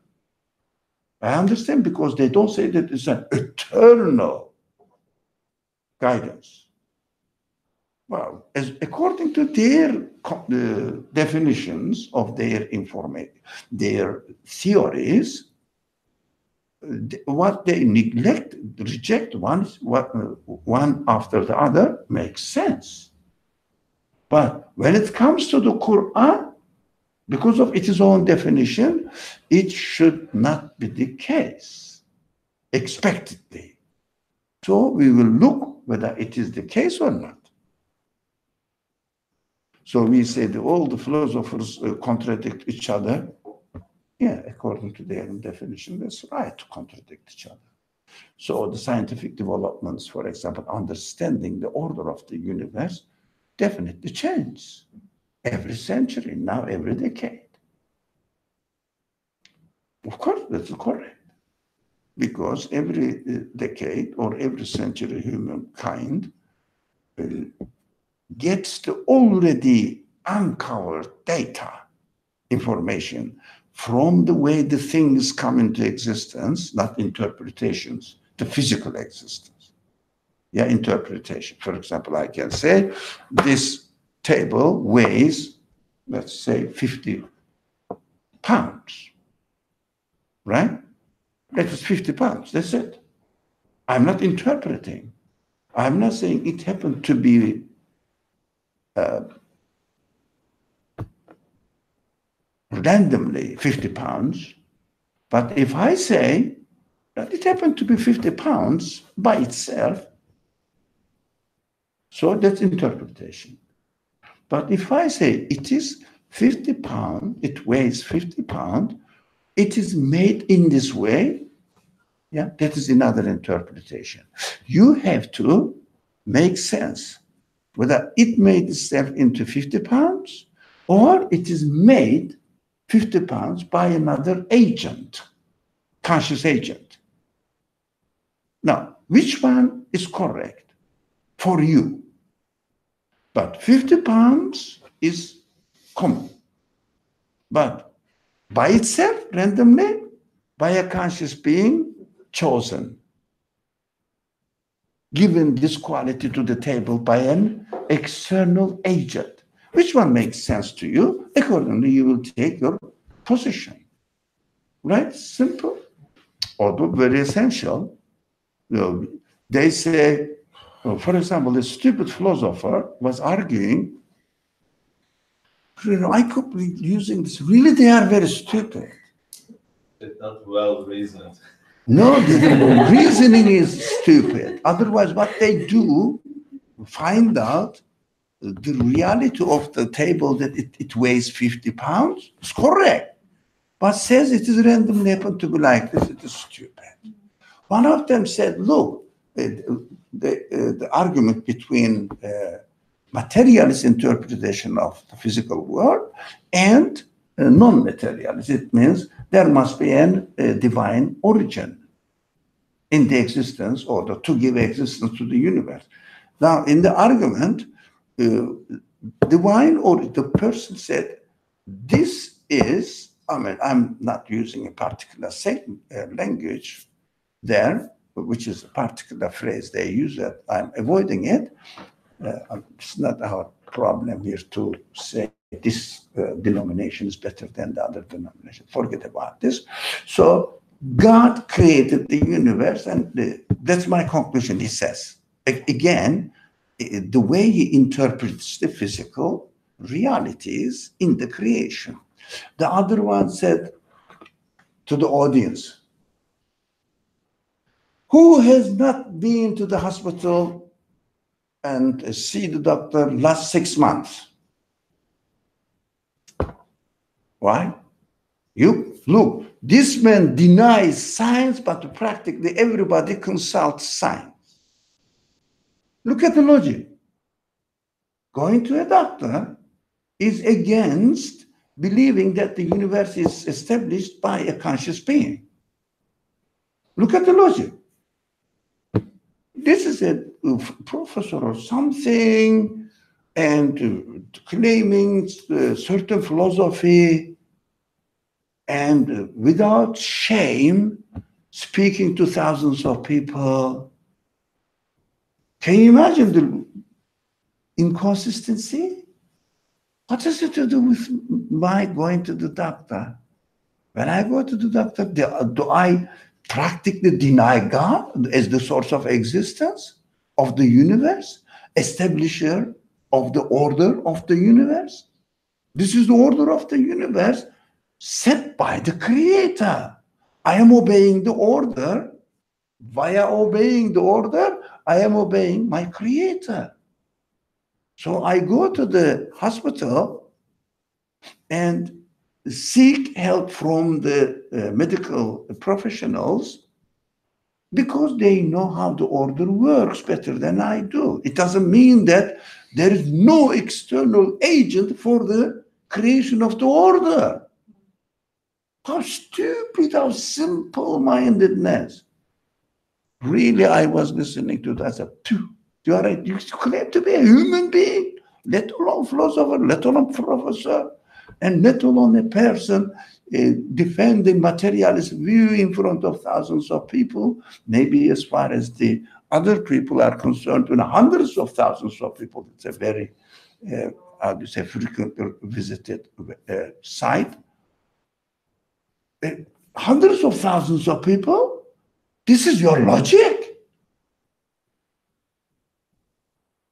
I understand, because they don't say that it's an eternal guidance. Well, according to their definitions of their information, their theories, what they neglect, reject one after the other makes sense. But when it comes to the Quran, because of its own definition, it should not be the case, expectedly. So we will look whether it is the case or not. So we say that all the philosophers contradict each other. Yeah, according to their definition, that's right to contradict each other. So the scientific developments, for example, understanding the order of the universe, definitely change every century, now every decade. Of course, that's correct. Because every decade or every century, humankind gets the already uncovered data, information, from the way the things come into existence, not interpretations, the physical existence. Yeah, interpretation. For example, I can say this table weighs, let's say, 50 pounds, right? That is 50 pounds, that's it. I'm not interpreting. I'm not saying it happened to be randomly 50 pounds, but if I say that it happened to be 50 pounds by itself, so that's interpretation. But if I say it is 50 pounds, it weighs 50 pounds, it is made in this way, yeah, that is another interpretation. You have to make sense whether it made itself into 50 pounds or it is made 50 pounds by another agent, conscious agent. Now, which one is correct for you? But 50 pounds is common. But by itself, randomly, by a conscious being chosen, given this quality to the table by an external agent. Which one makes sense to you? Accordingly, you will take your position. Right? Simple. Although very essential. You know, they say For example, a stupid philosopher was arguing, I could be using this. Really, they are very stupid. It's not well reasoned. No, the reasoning is stupid. Otherwise, what they do, find out the reality of the table that it weighs 50 pounds is correct. But says it is randomly happened to be like this, it is stupid. One of them said, look, the argument between materialist interpretation of the physical world and non-materialist. It means there must be a divine origin in the existence or to give existence to the universe. Now, in the argument, divine or the person said, this is, I'm not using a particular language there, which is a particular phrase they use that I'm avoiding it. It's not our problem here to say this denomination is better than the other denomination. Forget about this. So God created the universe, and that's my conclusion, he says. Again, the way he interprets the physical realities in the creation. The other one said to the audience, who has not been to the hospital and see the doctor last 6 months? Why? You look, this man denies science, but practically everybody consults science. Look at the logic. Going to a doctor is against believing that the universe is established by a conscious being. Look at the logic. This is a professor or something and claiming certain philosophy and without shame speaking to thousands of people. Can you imagine the inconsistency? What has it to do with my going to the doctor? When I go to the doctor, do I practically deny God as the source of existence of the universe, establisher of the order of the universe? This is the order of the universe set by the Creator. I am obeying the order. Via obeying the order, I am obeying my Creator. So I go to the hospital and seek help from the medical professionals because they know how the order works better than I do. It doesn't mean that there is no external agent for the creation of the order. How stupid, how simple-mindedness. Really, I was listening to that. I said, you are you claim to be a human being, let alone philosopher, let alone professor, and let alone a person defending materialist view in front of thousands of people, maybe as far as the other people are concerned, hundreds of thousands of people. It's a very, how do you say, frequently visited site. Hundreds of thousands of people. This is your logic.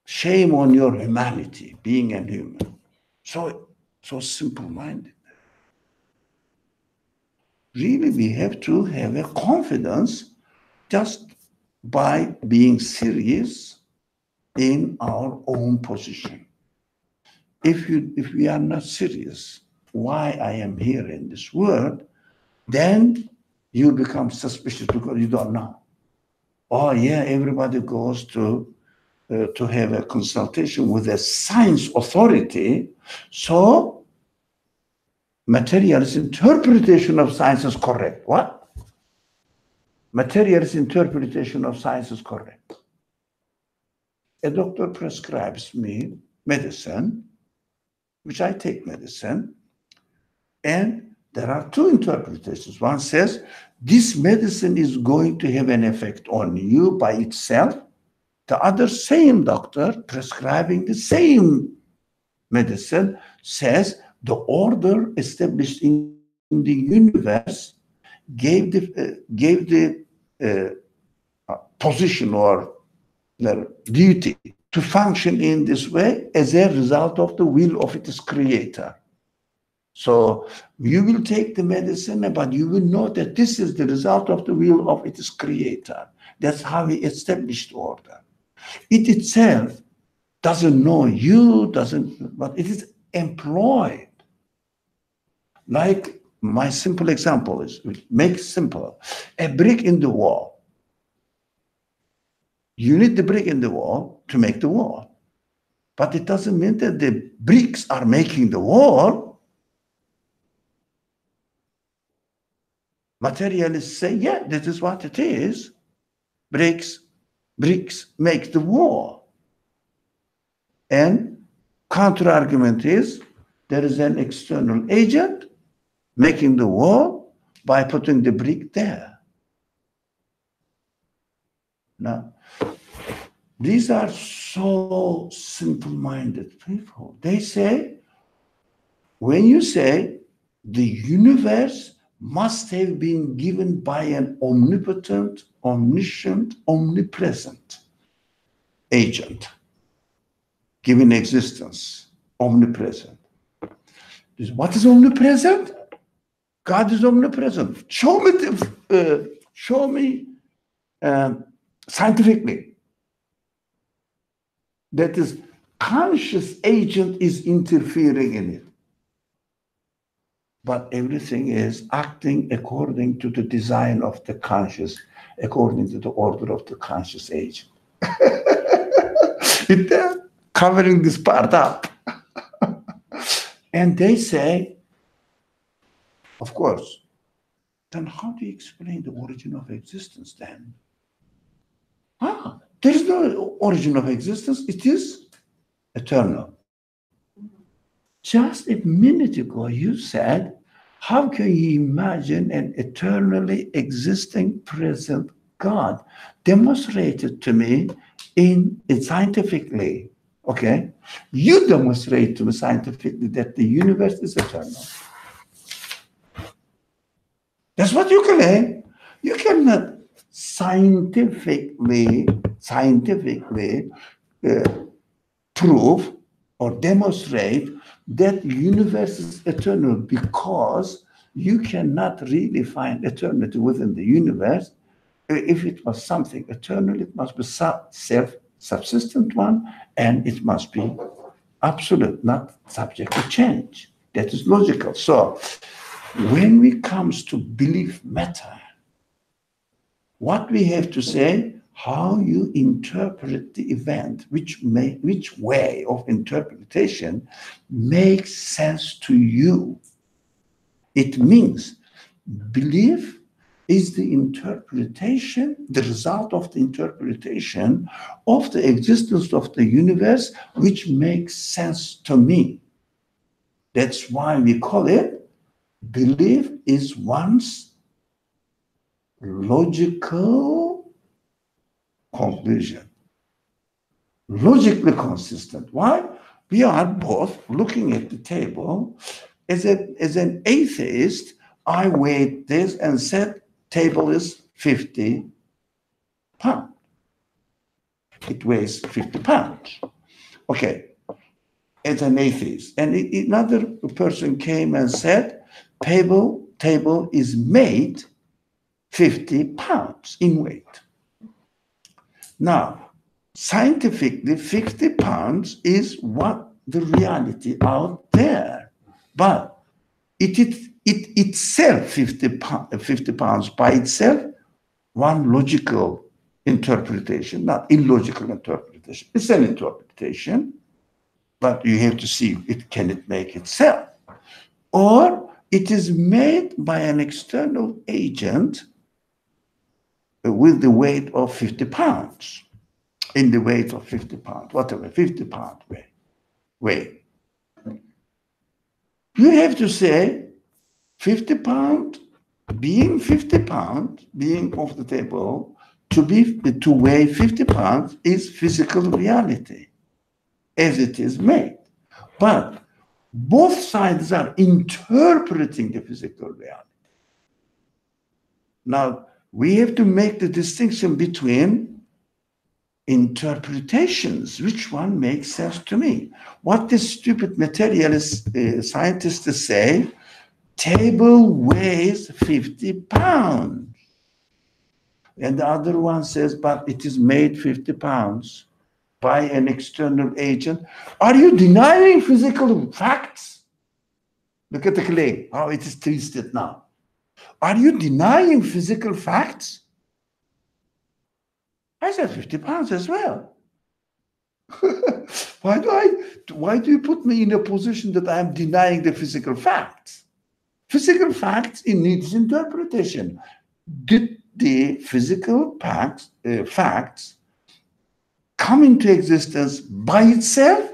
Shame on your humanity, being a human. So simple-minded. Really, we have to have a confidence just by being serious in our own position. If we are not serious, why I am here in this world, then you become suspicious because you don't know. Oh yeah, everybody goes to have a consultation with a science authority. So materialist interpretation of science is correct. What? Materialist interpretation of science is correct. A doctor prescribes me medicine, which I take medicine, and there are two interpretations. One says, this medicine is going to have an effect on you by itself. The other same doctor prescribing the same medicine says the order established in the universe gave the position or their duty to function in this way as a result of the will of its creator. So you will take the medicine, but you will know that this is the result of the will of its creator. That's how he established order. It itself doesn't know you, but it is employed. Like my simple example is, make simple, a brick in the wall. You need the brick in the wall to make the wall. But it doesn't mean that the bricks are making the wall. Materialists say, yeah, this is what it is. Bricks make the wall. And counter-argument is, there is an external agent making the wall by putting the brick there. Now, these are so simple-minded people. They say, when you say the universe must have been given by an omnipotent, omniscient, omnipresent agent, given existence, omnipresent. What is omnipresent? God is omnipresent. Show me scientifically. That is, conscious agent is interfering in it. But everything is acting according to the design of the conscious, according to the order of the conscious agent. They're covering this part up. And they say, of course, then how do you explain the origin of existence then? There is no origin of existence. It is eternal. Just a minute ago, you said, how can you imagine an eternally existing present God? Demonstrate it to me scientifically, okay? You demonstrate to me scientifically that the universe is eternal. That's what you claim. You cannot scientifically prove or demonstrate that the universe is eternal, because you cannot really find eternity within the universe. If it was something eternal, it must be self-subsistent one, and it must be absolute, not subject to change. That is logical. So when it comes to belief matter, what we have to say, how you interpret the event, which way of interpretation makes sense to you. It means belief is the interpretation, the result of the interpretation of the existence of the universe, which makes sense to me. That's why we call it belief is one's logical conclusion. Logically consistent. Why? We are both looking at the table. As an atheist, I weighed this and said, table is 50 pounds. It weighs 50 pounds. Okay, as an atheist. And another person came and said, table is made 50 pounds in weight. Now, scientifically, 50 pounds is what the reality out there. But it itself, 50 pounds by itself, one logical interpretation, not illogical interpretation. It's an interpretation, but you have to see can it make itself? Or it is made by an external agent with the weight of 50 pounds, in the weight of 50 pounds, whatever, 50 pound weight. You have to say 50 pound, being 50 pounds, being off the table, to weigh 50 pounds is physical reality as it is made. But both sides are interpreting the physical reality. Now, we have to make the distinction between interpretations. Which one makes sense to me? What the stupid materialist scientists say, table weighs 50 pounds. And the other one says, but it is made 50 pounds by an external agent. Are you denying physical facts? Look at the clay, how it is twisted now. Are you denying physical facts? I said 50 pounds as well. Why do you put me in a position that I'm denying the physical facts? Physical facts, it needs interpretation. Did the physical facts come into existence by itself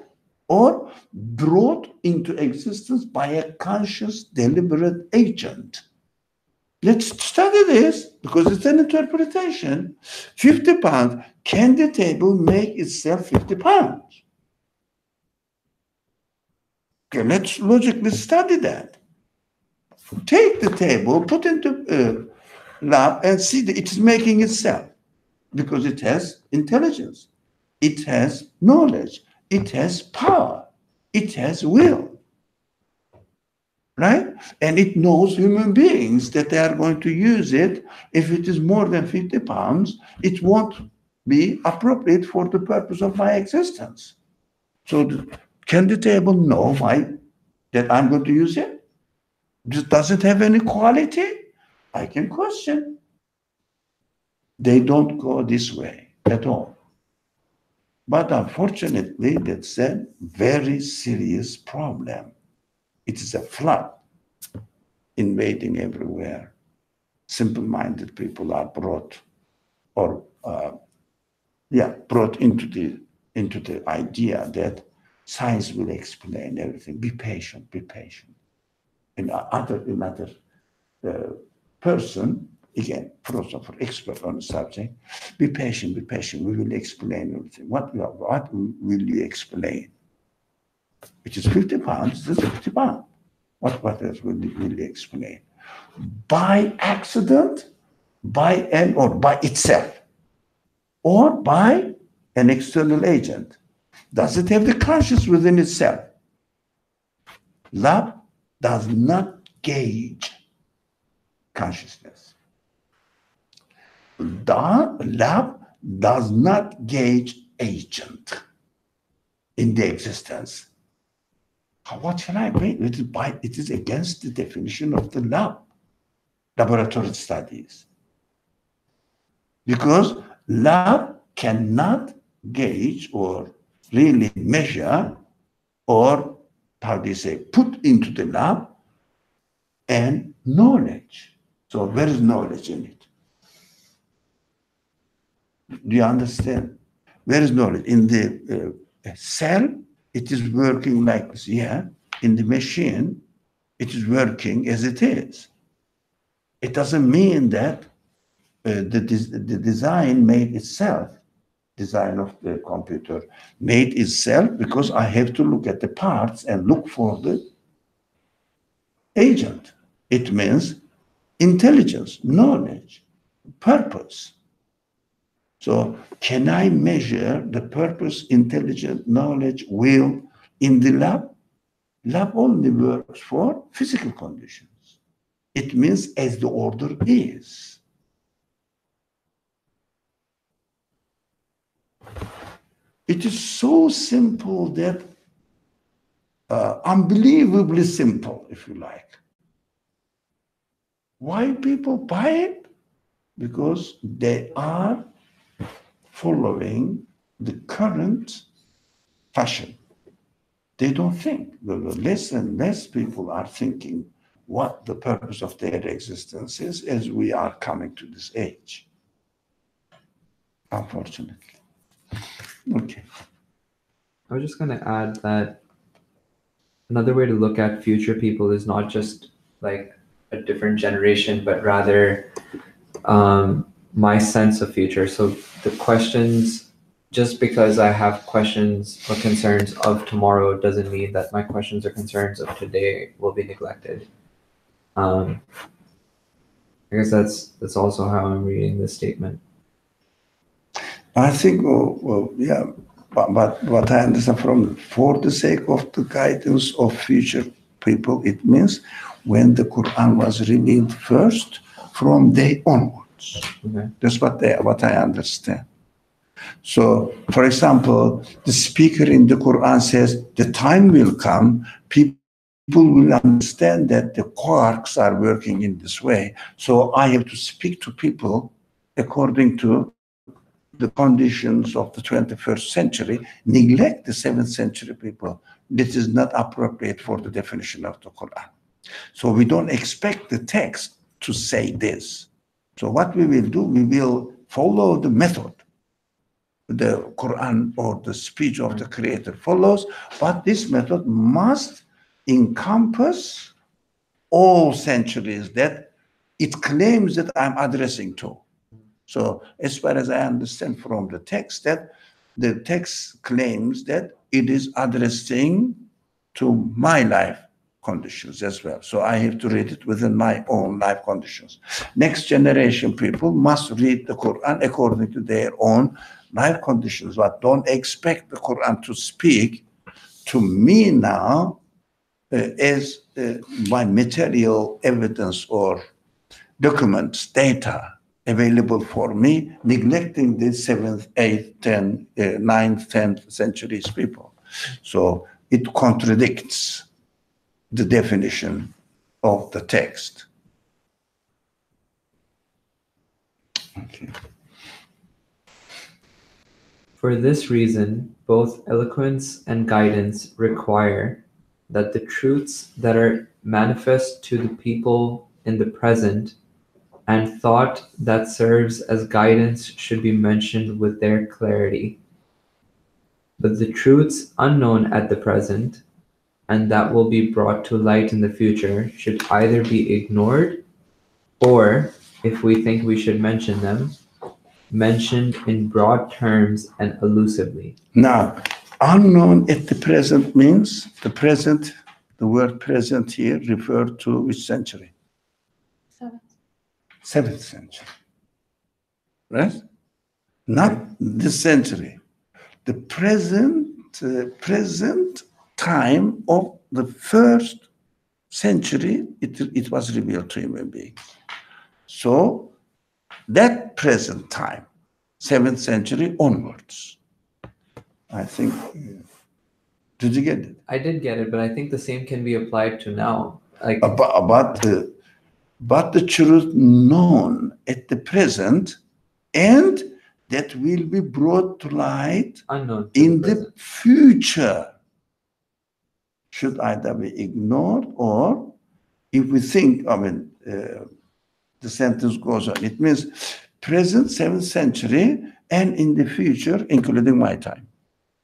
or brought into existence by a conscious, deliberate agent? Let's study this because it's an interpretation. 50 pounds, can the table make itself 50 pounds? Okay, let's logically study that. Take the table, put into lab and see that it is making itself because it has intelligence, it has knowledge, it has power, it has will, right? And it knows human beings that they are going to use it. If it is more than 50 pounds, it won't be appropriate for the purpose of my existence. So can the table know that I'm going to use it? Does it have any quality? I can question. They don't go this way at all. But unfortunately, that's a very serious problem. It is a flood invading everywhere. Simple-minded people are brought into the idea that science will explain everything. Be patient, be patient. Another person, again, philosopher, expert on the subject, be patient, we will explain everything. What will you explain? It is 50 pounds, it is 50 pounds. What else will you explain? By accident, by itself, or by an external agent. Does it have the conscious within itself? Love does not gauge consciousness. Love does not gauge agent in the existence. What shall I mean? It is against the definition of the lab, laboratory studies. Because lab cannot gauge or really measure or, put into the lab and knowledge. So where is knowledge in it? Do you understand? Where is knowledge? In the cell, it is working like this. Yeah, in the machine, it is working as it is. It doesn't mean that the design made itself, design of the computer made itself, because I have to look at the parts and look for the agent. It means intelligence, knowledge, purpose. So can I measure the purpose, intelligence, knowledge, will in the lab? Lab only works for physical conditions. It means as the order is. It is so simple that unbelievably simple, if you like. Why people buy it? Because they are following the current fashion. They don't think. Less and less people are thinking what the purpose of their existence is as we are coming to this age. Unfortunately. Okay. I was just going to add that another way to look at future people is not just like a different generation, but rather my sense of future. So the questions, just because I have questions or concerns of tomorrow doesn't mean that my questions or concerns of today will be neglected. I guess that's also how I'm reading this statement. I think, well, yeah, but what I understand from, for the sake of the guidance of future people, it means when the Quran was revealed first, from day onwards. Okay. That's what I understand. So, for example, the speaker in the Quran says, the time will come, people will understand that the quarks are working in this way. So I have to speak to people according to the conditions of the 21st century, neglect the 7th century people. This is not appropriate for the definition of the Quran. So we don't expect the text to say this. So what we will do, we will follow the method the Quran or the speech of the Creator follows, but this method must encompass all centuries that it claims that I'm addressing to. So as far as I understand from the text, that the text claims that it is addressing to my life conditions as well. So I have to read it within my own life conditions. Next generation people must read the Quran according to their own life conditions, but don't expect the Quran to speak to me now as by material evidence or documents, data available for me, neglecting the 7th, 8th, 10th, 9th, 10th centuries people. So it contradicts the definition of the text. Okay. For this reason, both eloquence and guidance require that the truths that are manifest to the people in the present and thought that serves as guidance should be mentioned with their clarity. But the truths unknown at the present and that will be brought to light in the future should either be ignored or, if we think we should mention them, mentioned in broad terms and elusively. Now, unknown at the present means the present, the word present here referred to which century? 7th century. Right? Not this century. The present time of the first century, it was revealed to human beings. So that present time, 7th century onwards, I think, did you get it? I did get it, but I think the same can be applied to now. Like, But the truth known at the present and that will be brought to light unknown to in the the present. future should either be ignored or, if we think, the sentence goes on. It means present 7th century and in the future, including my time.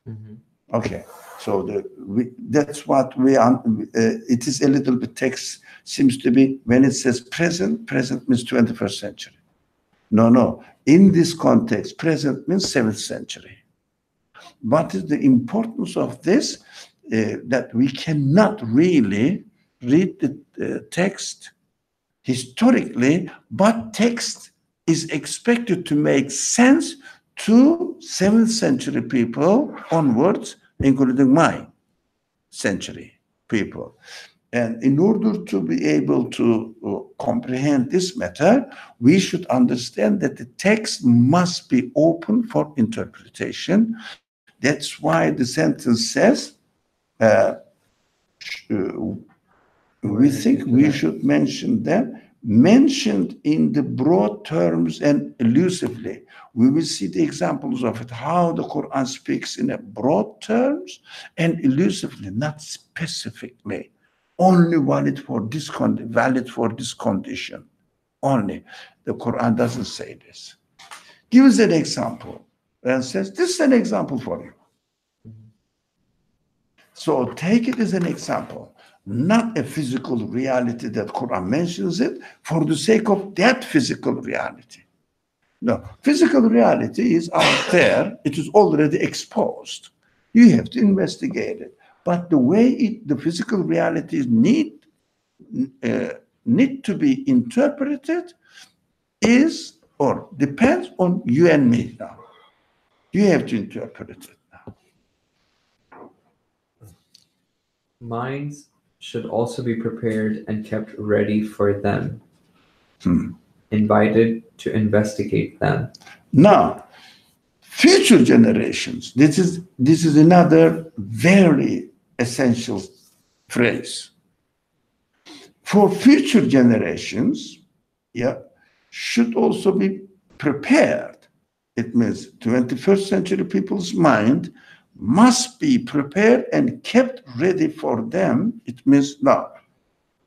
Mhm. Okay, so that's what it is a little bit text seems to be when it says present means 21st century. No. In this context, present means 7th century. What is the importance of this? That we cannot really read the text historically, but text is expected to make sense to 7th century people onwards, including my century people. And in order to be able to comprehend this matter, we should understand that the text must be open for interpretation. That's why the sentence says, we think we should mention them, mentioned in the broad terms and elusively. We will see the examples of it, how the Quran speaks in a broad terms and elusively, not specifically. Only valid for this condition. Only. The Quran doesn't say this. Give us an example. And says, this is an example for you. So take it as an example, not a physical reality that Quran mentions it for the sake of that physical reality. No, physical reality is out there. It is already exposed. You have to investigate it. But the way the physical realities need to be interpreted is or depends on you and me now. You have to interpret it now. Minds should also be prepared and kept ready for them, invited to investigate them. Now, future generations, this is another very essential phrase. For future generations, should also be prepared. It means 21st century people's mind must be prepared and kept ready for them. It means now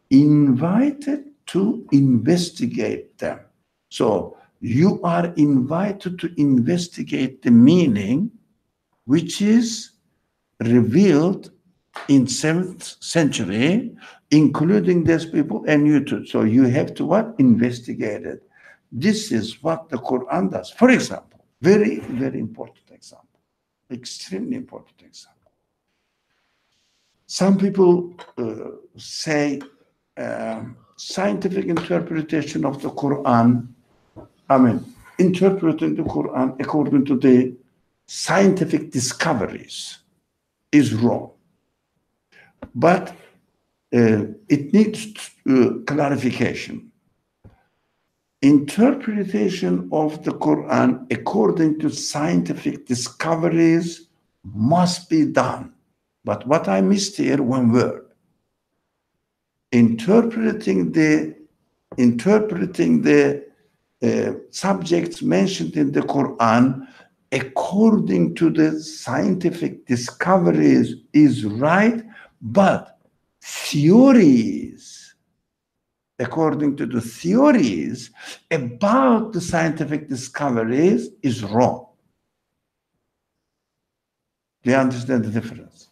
invited to investigate them. So you are invited to investigate the meaning which is revealed in 7th century, including these people and you too. So you have to what? Investigate it. This is what the Quran does. For example, very, very important example, extremely important example. Some people say scientific interpretation of the Quran, interpreting the Quran according to the scientific discoveries is wrong. But it needs clarification. Interpretation of the Quran according to scientific discoveries must be done. But what I missed here, one word. Interpreting the subjects mentioned in the Quran according to the scientific discoveries is right, but theories, according to the theories about the scientific discoveries is wrong. Do you understand the difference?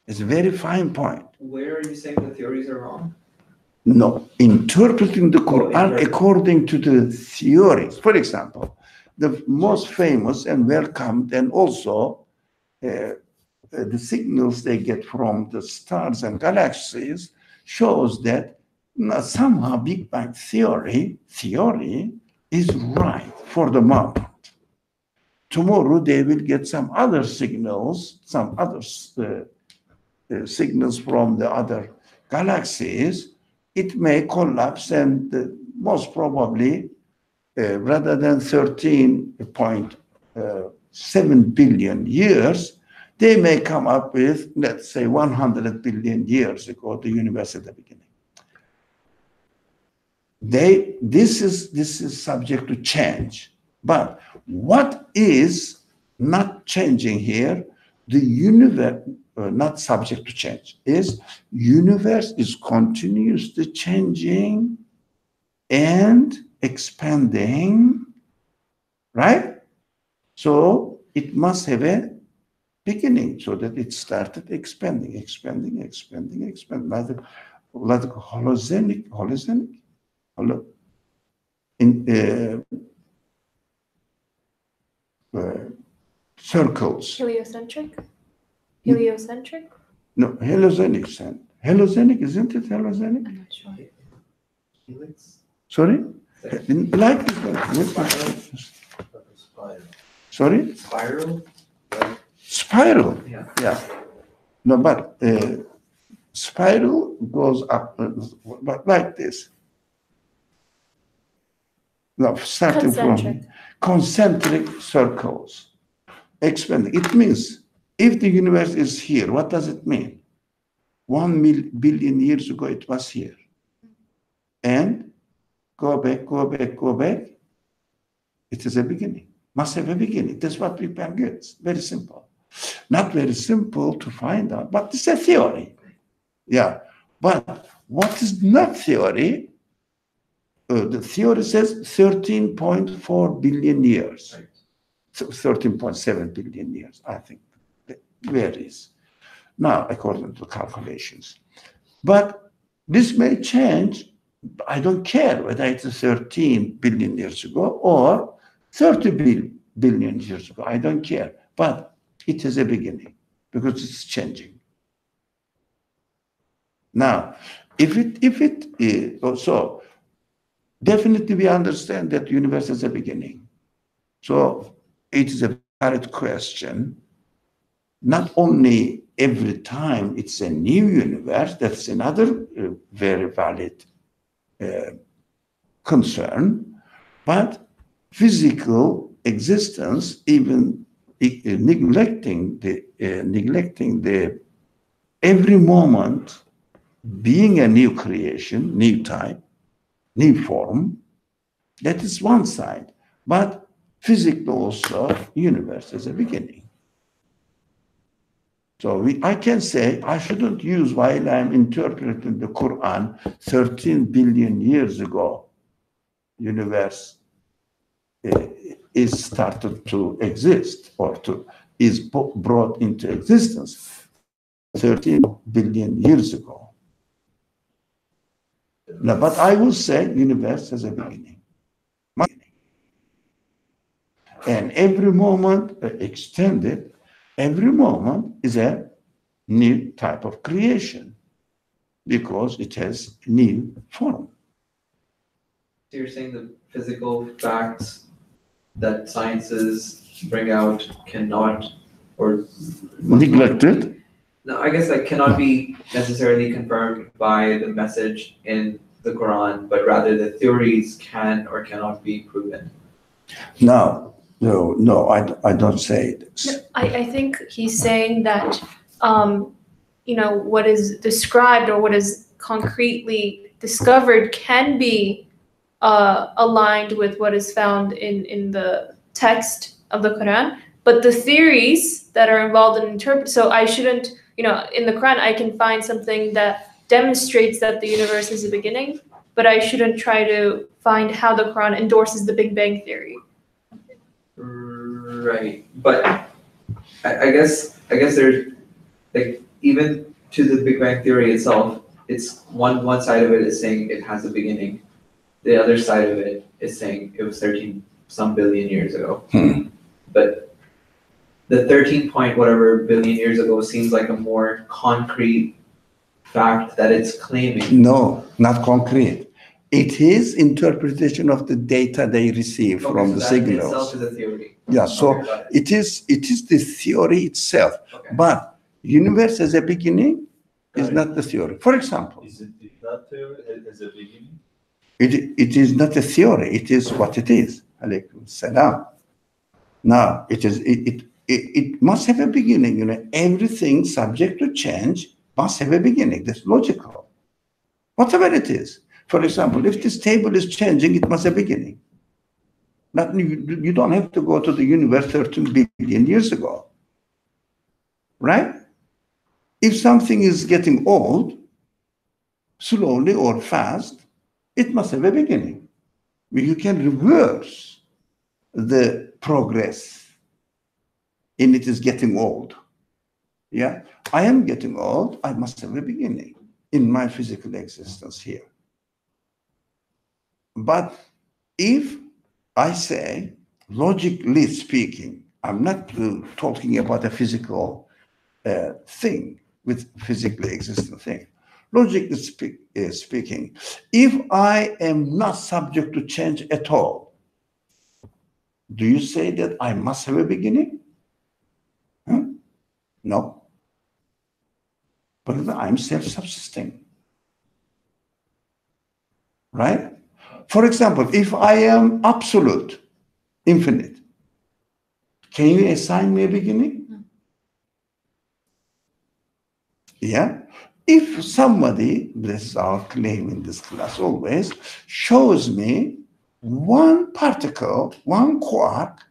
It's a very fine point. Where are you saying the theories are wrong? No, interpreting the Quran according to the theories. For example, the most famous and welcomed and also the signals they get from the stars and galaxies shows that somehow Big Bang theory is right for the moment. Tomorrow they will get some other signals, signals from the other galaxies. It may collapse and most probably rather than 13.7 billion years, they may come up with, let's say, 100 billion years ago, the universe at the beginning. This is subject to change. But what is not changing here, the universe, not subject to change, is universe is continuously changing and expanding, right? So it must have a beginning so that it started expanding, like hologenic, circles. Heliocentric? No, heliocentric, isn't it heliocentric? I'm not sure. Helix? Sorry? Like sorry? Spiral? Spiral. Yeah. No, but spiral goes up, but like this. No, starting from concentric circles. Expanding. It means if the universe is here, what does it mean? 1 billion years ago, it was here. And go back. It is a beginning. Must have a beginning. That's what Big Bang gets. Very simple. Not very simple to find out, but it's a theory. Yeah. But what is not theory? The theory says 13.4 billion years. Right. So 13.7 billion years, I think. It varies. Now, according to calculations. But this may change. I don't care whether it's 13 billion years ago or 30 billion years ago. I don't care. But it is a beginning because it's changing. Now, so definitely we understand that the universe is a beginning. So it is a valid question. Not only every time it's a new universe, that's another very valid concern, but physical existence, even neglecting the every moment being a new creation, new type, new form, that is one side. But physically also, universe is a beginning. So I can say I shouldn't use, while I'm interpreting the Quran 13 billion years ago, universe is started to exist or is brought into existence 13 billion years ago. No, but I will say universe has a beginning. And every moment extended, every moment is a new type of creation because it has new form. So you're saying the physical facts that sciences bring out cannot, or Neglected? no, I guess that cannot be necessarily confirmed by the message in the Quran, but rather the theories can or cannot be proven. No, I don't say this. No, I think he's saying that, what is described or what is concretely discovered can be aligned with what is found in the text of the Quran, but the theories that are involved in so I shouldn't, in the Quran I can find something that demonstrates that the universe is a beginning, but I shouldn't try to find how the Quran endorses the Big Bang Theory. Right, but I guess there's, like, even to the Big Bang Theory itself, it's one side of it is saying it has a beginning. The other side of it is saying it was 13 some billion years ago. But the 13 point whatever billion years ago seems like a more concrete fact that it's claiming. No, not concrete. It is interpretation of the data they receive from the signals. Itself is a theory. Yeah, so it is the theory itself. Okay. But universe as a beginning is not the theory. For example, Is it that theory as a beginning? it is not a theory. It is what it is. Alaykum salam. Now it must have a beginning. Everything subject to change must have a beginning. That's logical. Whatever it is. For example, if this table is changing, it must have a beginning. You don't have to go to the universe 13 billion years ago. Right? If something is getting old, slowly or fast, it must have a beginning. You can reverse the progress and it is getting old. Yeah, I am getting old. I must have a beginning in my physical existence here. But if I say, logically speaking, I'm not talking about a physical thing with physically existing thing. Logically speaking, if I am not subject to change at all, do you say that I must have a beginning? Huh? No. But I'm self-subsisting. Right? For example, if I am absolute, infinite, can you assign me a beginning? No. Yeah? If somebody, this is our claim in this class always, shows me one particle, one quark,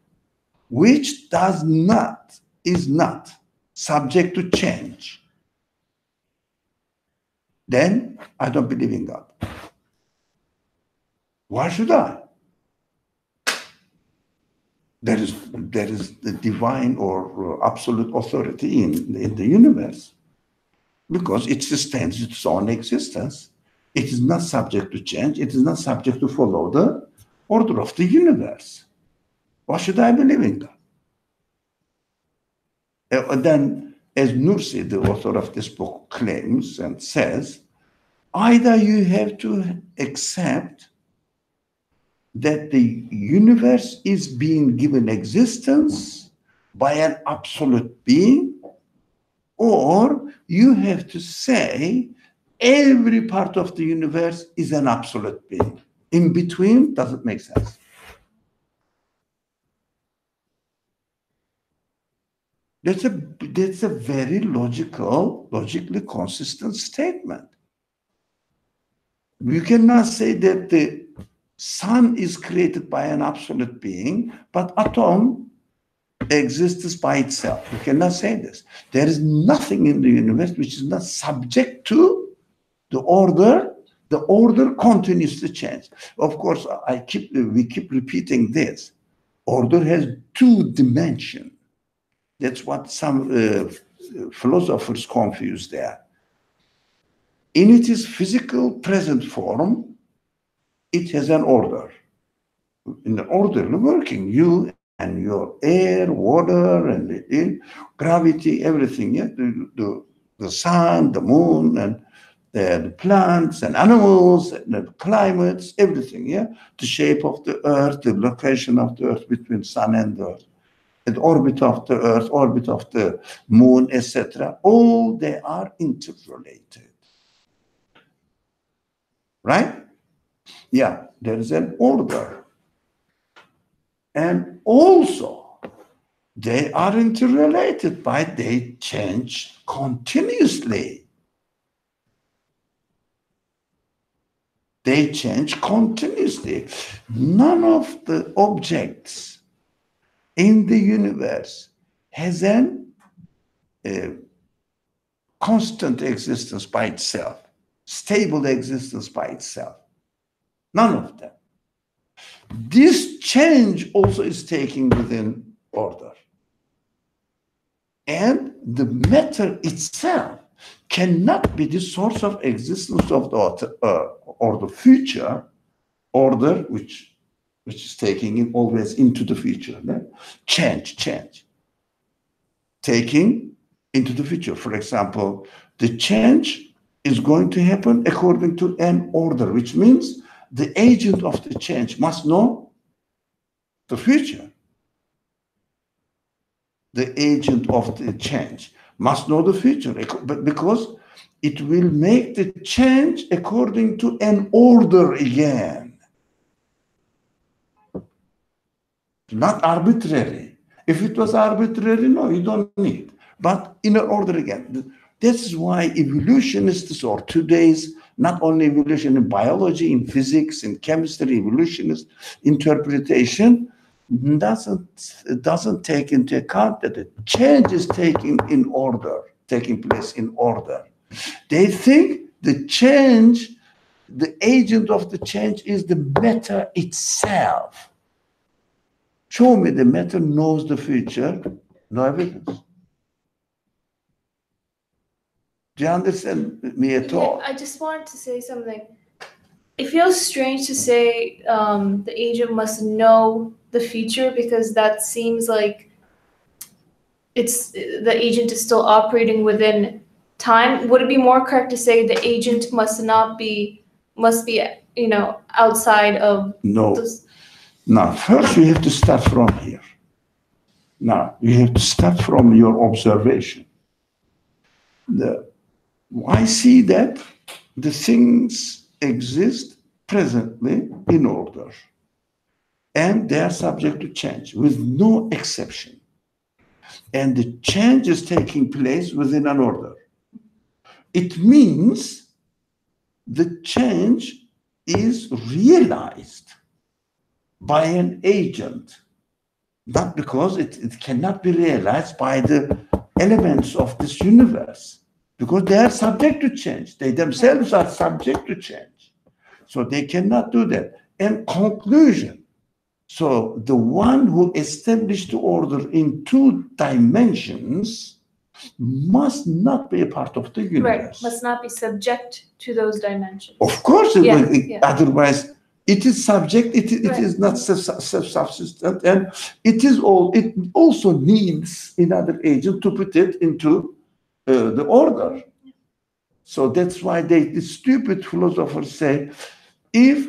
which is not subject to change, then I don't believe in God. Why should I? There is the divine or absolute authority in the universe because it sustains its own existence. It is not subject to change. It is not subject to follow the order of the universe. Why should I believe in God? Then, as Nursi, the author of this book, claims and says, either you have to accept that the universe is being given existence by an absolute being, or you have to say every part of the universe is an absolute being. In between doesn't make sense. That's a very logically consistent statement. You cannot say that the sun is created by an absolute being, but atom exists by itself. You cannot say this. There is nothing in the universe which is not subject to the order. The order continues to change. Of course, we keep repeating this. Order has two dimensions. That's what some philosophers confuse there. In its physical present form, it has an order. In an orderly working, you and your air, water, and the gravity, everything, yeah? The sun, the moon, and the plants and animals, and the climates, everything, yeah? The shape of the earth, the location of the earth between sun and the earth, the orbit of the earth, orbit of the moon, etc. All they are interrelated. Right? Yeah, there is an order. And also, they are interrelated by they change continuously. They change continuously. None of the objects in the universe has a constant existence by itself, stable existence by itself. None of them. This change also is taken within order. And the matter itself cannot be the source of existence of the or the future order, which is taking it always into the future. Right? Change. Taking into the future. For example, the change is going to happen according to an order, which means the agent of the change must know the future. The agent of the change must know the future, but because it will make the change according to an order again. Not arbitrary. If it was arbitrary, no, you don't need. But in an order again. This is why evolutionists, or today's not only evolution in biology, in physics, in chemistry, evolutionist interpretation doesn't take into account that the change is taking place in order. They think the change, the agent of the change is the matter itself. Show me the matter knows the future, no evidence. Do you understand me at all? I just wanted to say something. It feels strange to say the agent must know the future, because that seems like the agent is still operating within time. Would it be more correct to say the agent must be outside of those? Now, first you have to start from here. Now, you have to start from your observation. I see that the things exist presently in order, and they are subject to change with no exception. And the change is taking place within an order. It means the change is realized by an agent, not because it cannot be realized by the elements of this universe, because they are subject to change. They themselves are subject to change. So they cannot do that. And conclusion. So the one who established the order in 2 dimensions must not be a part of the universe. Right, must not be subject to those dimensions. Of course, otherwise it is subject, it is not self-subsistent, and it also needs another agent to put it into the order. So that's why the stupid philosophers say, if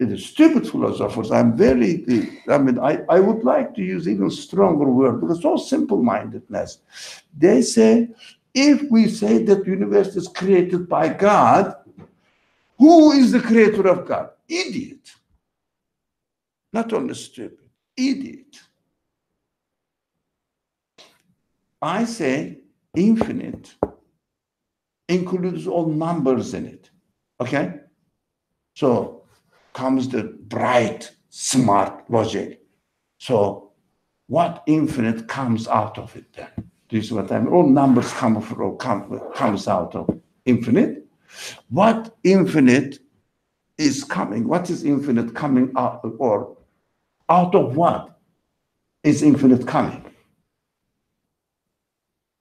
the stupid philosophers, I would like to use even stronger word because so simple-mindedness. They say, if we say that the universe is created by God, who is the creator of God? Idiot. Not only stupid, idiot. I say infinite includes all numbers in it. Okay? So comes the bright, smart logic. So what infinite comes out of it then? Do you see what I mean? All numbers comes out of infinite. What infinite is coming? What is infinite coming out of, or out of what is infinite coming?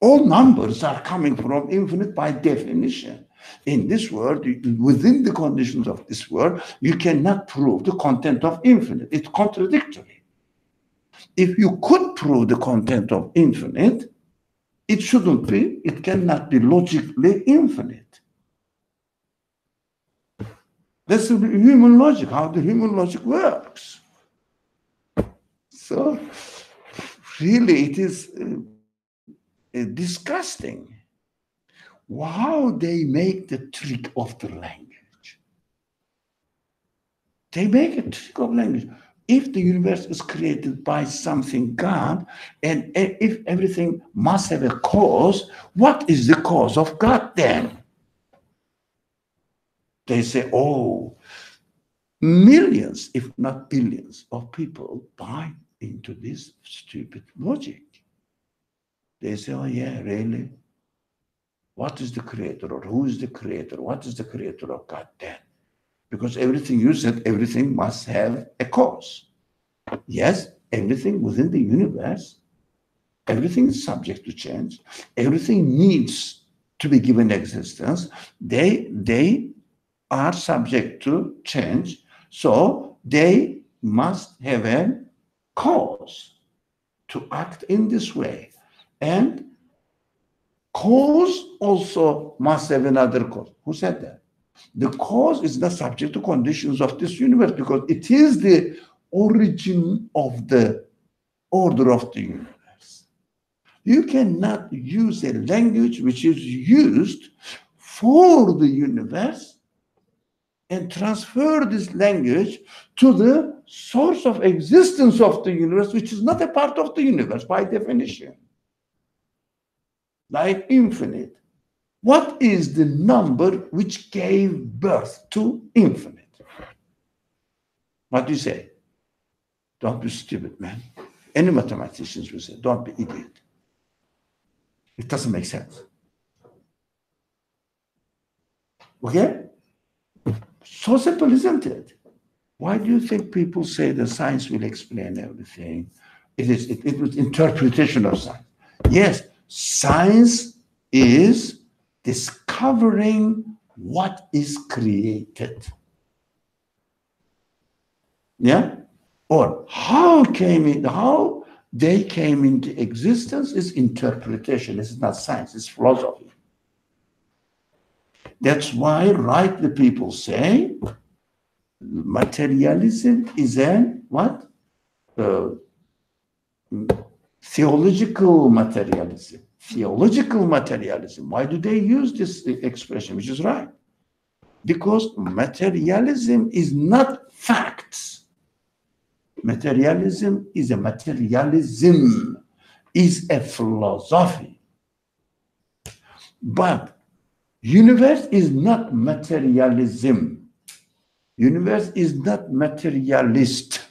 All numbers are coming from infinite by definition. In this world, within the conditions of this world, you cannot prove the content of infinite. It's contradictory. If you could prove the content of infinite, it shouldn't be, it cannot be logically infinite. That's the human logic, how the human logic works. So, really, it is disgusting how they make the trick of the language. They make a trick of language. If the universe is created by something God, and if everything must have a cause, what is the cause of God then? They say, oh, millions, if not billions, of people buy into this stupid logic. They say, oh yeah, really? What is the creator, or who is the creator? What is the creator of God then? Because everything you said, everything must have a cause. Yes, everything within the universe, everything is subject to change. Everything needs to be given existence. They are subject to change. So they must have a cause to act in this way. And cause also must have another cause. Who said that? The cause is not subject to conditions of this universe because it is the origin of the order of the universe. You cannot use a language which is used for the universe and transfer this language to the source of existence of the universe, which is not a part of the universe by definition. Like infinite. What is the number which gave birth to infinite? What do you say? Don't be stupid, man. Any mathematicians will say, don't be idiot. It doesn't make sense. Okay? So simple, isn't it? Why do you think people say that science will explain everything? It was interpretation of science. Yes, science is discovering what is created. Yeah? Or how they came into existence is interpretation. It's not science, it's philosophy. That's why rightly people say materialism is an what? Theological materialism. Theological materialism. Why do they use this expression, which is right? Because materialism is not facts. Materialism is a philosophy. But universe is not materialism. Universe is not materialist.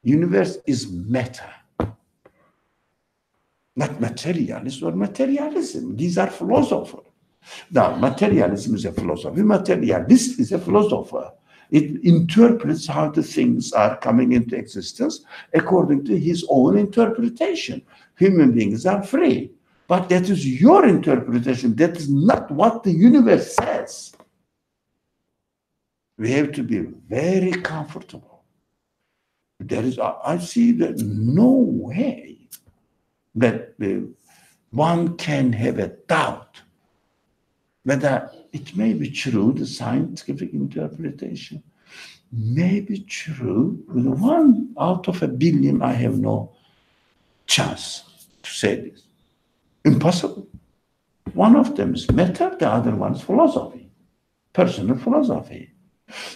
Universe is meta. Not materialist or materialism. These are philosophers. Now, materialism is a philosophy. Materialist is a philosopher. It interprets how the things are coming into existence according to his own interpretation. Human beings are free. But that is your interpretation. That is not what the universe says. We have to be very comfortable. I see that no way that one can have a doubt whether it may be true, the scientific interpretation. may be true. With 1 out of a billion, I have no chance to say this. Impossible. One of them is matter, the other one is philosophy, personal philosophy.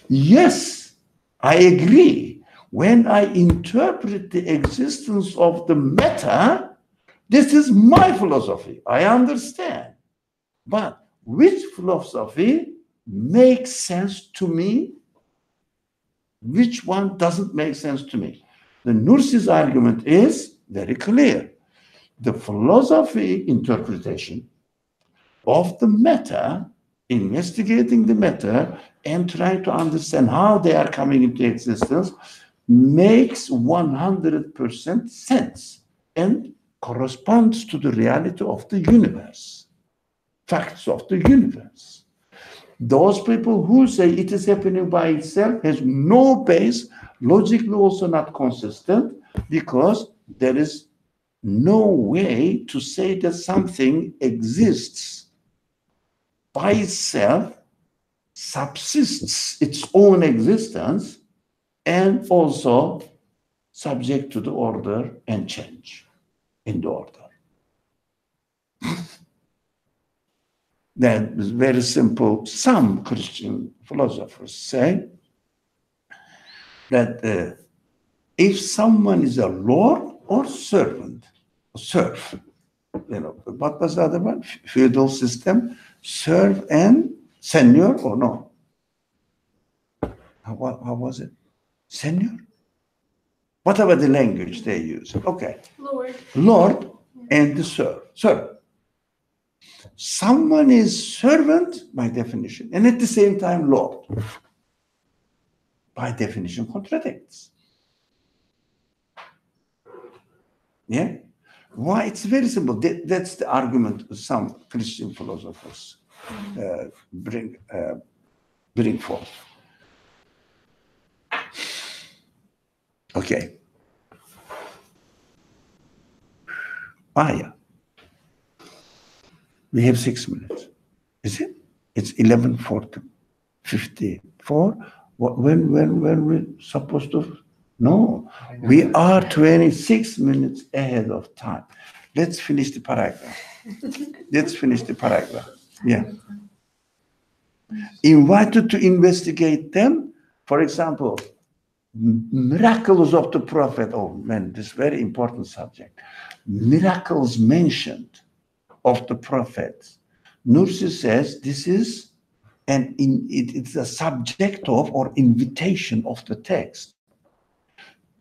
Yes, I agree. When I interpret the existence of the matter, this is my philosophy. I understand. But which philosophy makes sense to me? Which one doesn't make sense to me? The Nursi's argument is very clear. The philosophy interpretation of the matter, investigating the matter and trying to understand how they are coming into existence, makes 100% sense and corresponds to the reality of the universe, facts of the universe. Those people who say it is happening by itself has no base, logically also not consistent, because there is no way to say that something exists by itself, subsists its own existence, and also subject to the order and change in the order. That is very simple. Some Christian philosophers say that if someone is a lord or servant, serf, what was the other one? Feudal system, serf and senior, or no? How was it? Senior? Whatever the language they use. Okay. Lord and the serf. Someone is servant by definition, and at the same time Lord. By definition contradicts. Yeah? Why? It's very simple. That's the argument some Christian philosophers bring forth. Okay. Yeah. We have 6 minutes. Is it? It's 11:54. When we're supposed to? No, we are 26 minutes ahead of time. Let's finish the paragraph. Yeah. Invited to investigate them, for example, miracles of the prophet. Oh man, this very important subject. Miracles mentioned of the prophets. Nursi says this is it's a subject of or invitation of the text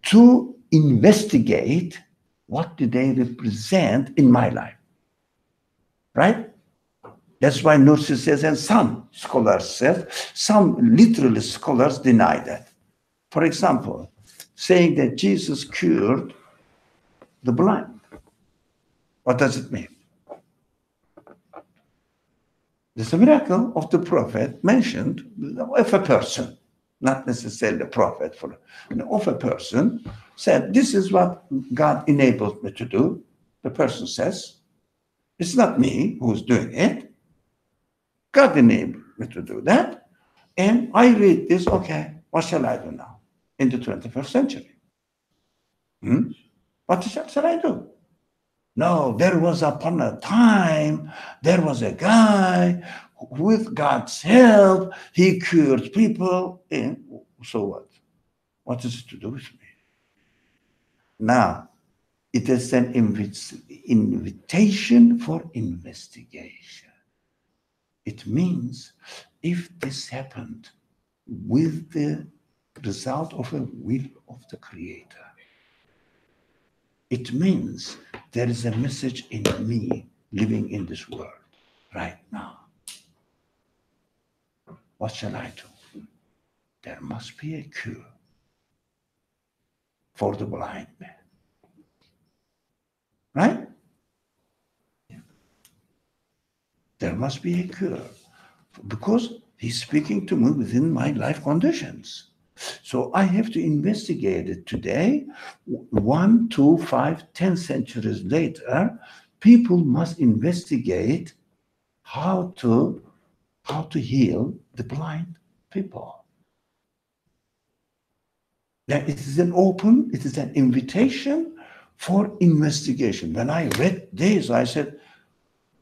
to investigate what do they represent in my life, right? That's why Nursi says, and some scholars said, some literally scholars deny that. For example, saying that Jesus cured the blind. What does it mean? There's a miracle of the prophet mentioned of a person, not necessarily a prophet, of a person said, this is what God enabled me to do. The person says, it's not me who's doing it. God enabled me to do that. And I read this, okay, what shall I do now in the 21st century? What shall I do? No, there was upon a time, there was a guy, with God's help, he cured people. And so what? What is it to do with me? Now, it is an invitation for investigation. It means if this happened with the result of a will of the Creator, it means there is a message in me living in this world right now. What shall I do? There must be a cure for the blind man. Right? There must be a cure. Because he's speaking to me within my life conditions. So I have to investigate it today. 1, 2, 5, 10 centuries later, people must investigate how to heal the blind people. That it is it is an invitation for investigation. When I read this, I said,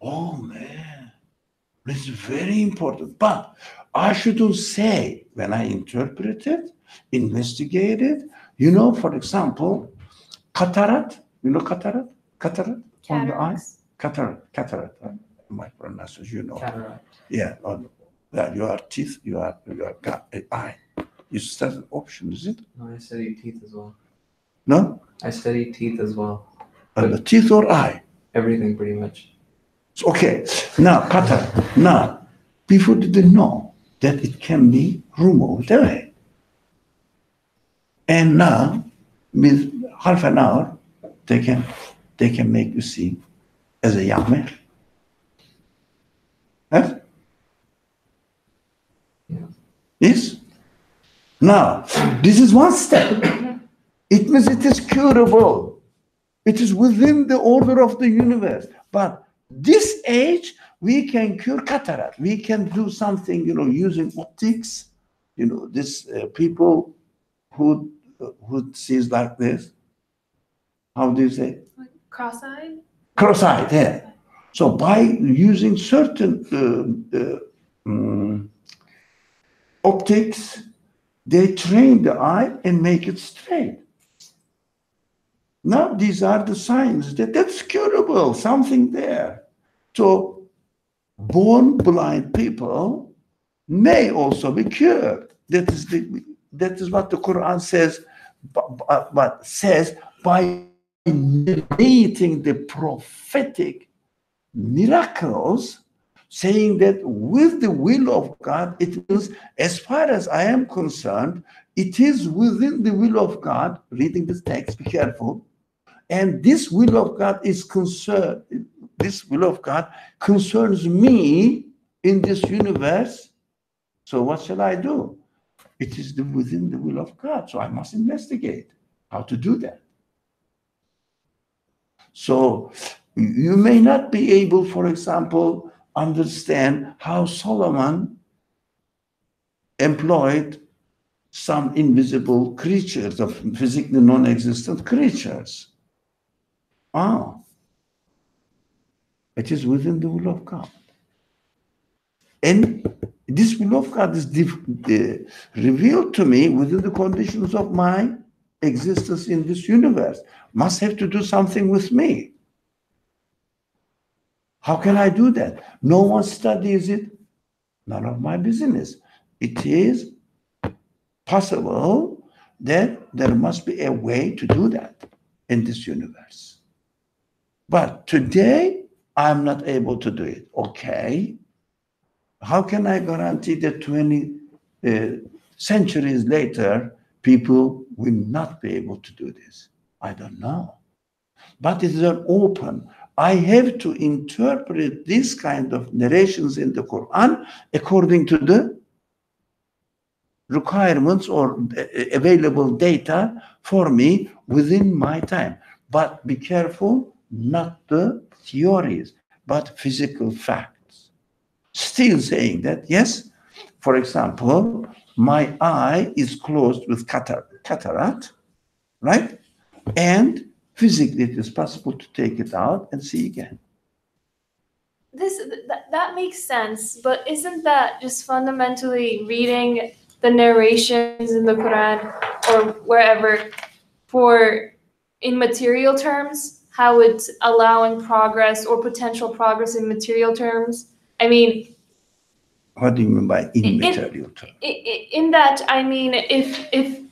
oh man, this is very important. But I shouldn't say when I interpret it, investigate it. You know, for example, cataract. You know cataract? Cataract on the eye? Cataracts. Cataract. My pronunciation, you know. Cataract. Yeah, your teeth, your eye. You study option, is it? No, I study teeth as well. No? I study teeth as well. The teeth or eye? Everything pretty much. So, okay, now cataract. Now, people didn't know that it can be removed away. And now, with half an hour, they can make you see as a young man. Huh? Yeah. Yes? Now, this is one step. It means it is curable. It is within the order of the universe. But this age, we can cure cataract. We can do something, using optics. This people who sees like this. How do you say? Like cross-eyed? Cross-eyed, yeah. So by using certain optics, they train the eye and make it straight. Now these are the signs that's curable, something there. So born blind people may also be cured. That is what the Quran says, but says by narrating the prophetic miracles, saying that with the will of God, it means, as far as I am concerned, it is within the will of God. Reading this text, be careful. And this will of God is concerned, this will of God concerns me in this universe. So what shall I do? It is within the will of God. So I must investigate how to do that. So you may not be able, for example, understand how Solomon employed some invisible creatures, of physically non-existent creatures. It is within the will of God. And this will of God is revealed to me within the conditions of my existence in this universe. Must have to do something with me. How can I do that? No one studies it. None of my business. It is possible that there must be a way to do that in this universe. But today, I'm not able to do it. Okay. How can I guarantee that 20 centuries later, people will not be able to do this? I don't know. But it is an open. I have to interpret this kind of narrations in the Quran according to the requirements or available data for me within my time. But be careful, not the theories, but physical facts. Still saying that, yes, for example, my eye is closed with cataract, right? And physically it is possible to take it out and see again. That makes sense, but isn't that just fundamentally reading the narrations in the Quran or wherever for in material terms, how it's allowing progress or potential progress in material terms? I mean, what do you mean by immaterial terms? In that, I mean, if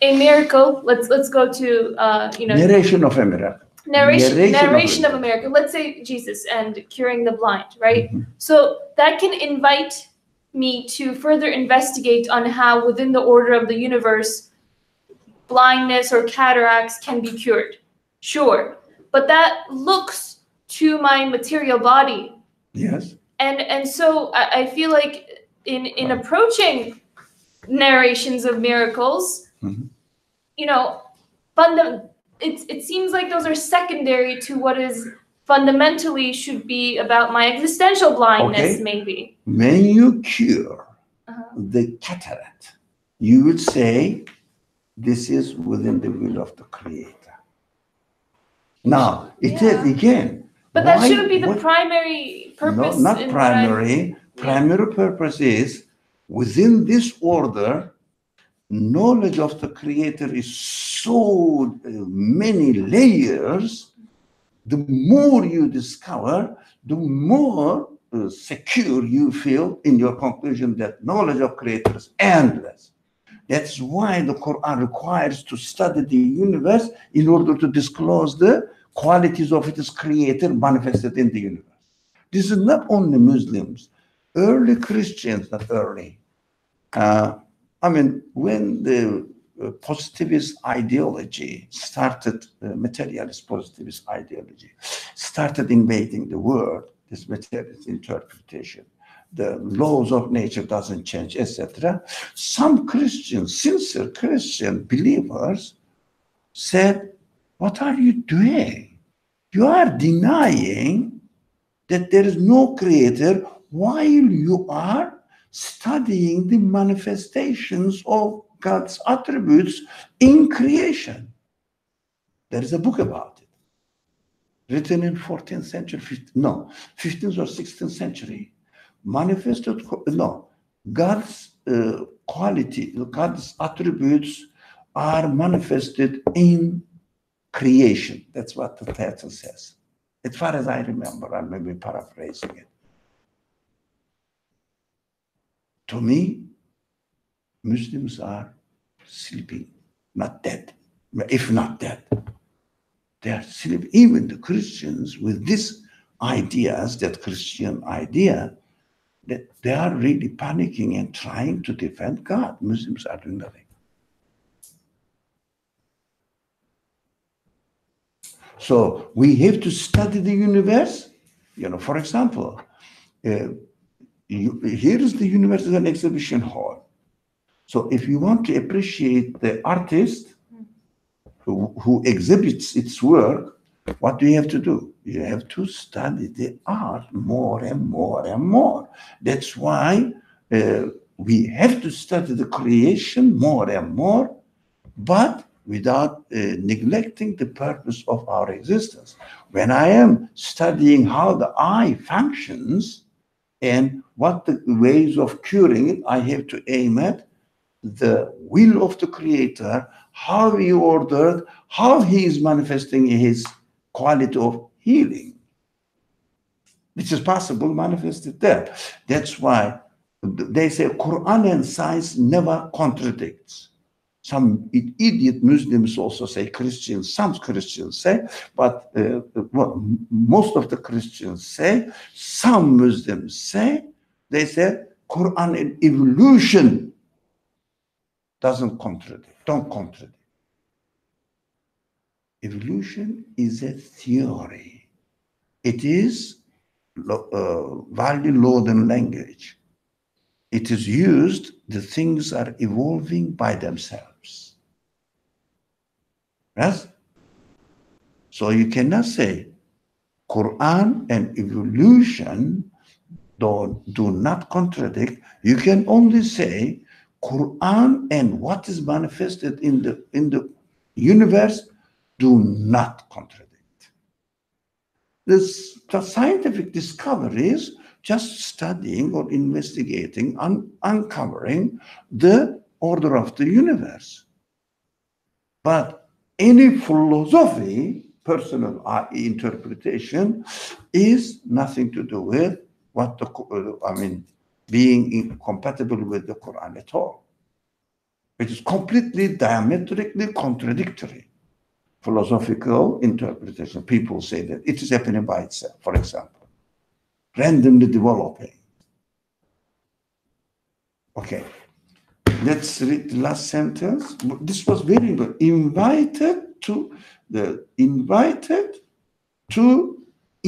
a miracle, let's go to narration of a miracle. Narration of a miracle. Let's say Jesus and curing the blind, right? Mm-hmm. So that can invite me to further investigate on how within the order of the universe, blindness or cataracts can be cured. Sure. But that looks to my material body. Yes. And so I feel like in approaching narrations of miracles, mm-hmm. It seems like those are secondary to what is fundamentally should be about my existential blindness, okay. Maybe. When you cure the cataract, you would say this is within the will of the Creator. Now, it is Yeah. again. But that why- shouldn't be the what- primary purpose. No, not in what primary. Primary purpose is within this order, knowledge of the Creator is so many layers. The more you discover, the more secure you feel in your conclusion that knowledge of Creator is endless. That's why the Quran requires to study the universe in order to disclose the qualities of its Creator manifested in the universe. This is not only Muslims, early Christians, not early. When the positivist ideology started, materialist positivist ideology, started invading the world, this materialist interpretation, the laws of nature doesn't change, etc. Some Christians, sincere Christian believers said, what are you doing? You are denying that there is no Creator while you are studying the manifestations of God's attributes in creation. There is a book about it, written in 14th century, 15th or 16th century. God's quality, God's attributes are manifested in creation. That's what the title says. As far as I remember, I may be paraphrasing it. To me, Muslims are sleeping, not dead. If not dead, they are sleeping. Even the Christians with these ideas, that Christian idea, that they are really panicking and trying to defend God. Muslims are doing nothing. So we have to study the universe. For example, here is the universe as an exhibition hall. So if you want to appreciate the artist who exhibits its work, what do you have to do? You have to study the art more and more and more. That's why we have to study the creation more and more, but without neglecting the purpose of our existence. When I am studying how the eye functions and what the ways of curing it, I have to aim at the will of the Creator, how He ordered, how He is manifesting His quality of healing, which is possible manifested there. That's why they say Quran and science never contradicts. Some idiot Muslims also say Christians, some Christians say, but most of the Christians say, some Muslims say, they say Quran and evolution don't contradict. Evolution is a theory. It is value-laden language. It is used, the things are evolving by themselves. Yes? So you cannot say Quran and evolution do not contradict. You can only say Quran and what is manifested in the universe do not contradict. The scientific discoveries just studying or investigating, uncovering the order of the universe. But any philosophy, personal interpretation, is nothing to do with what being incompatible with the Quran at all. It is completely diametrically contradictory. Philosophical interpretation. People say that it is happening by itself, for example, randomly developing. Okay, let's read the last sentence. This was very good. Invited to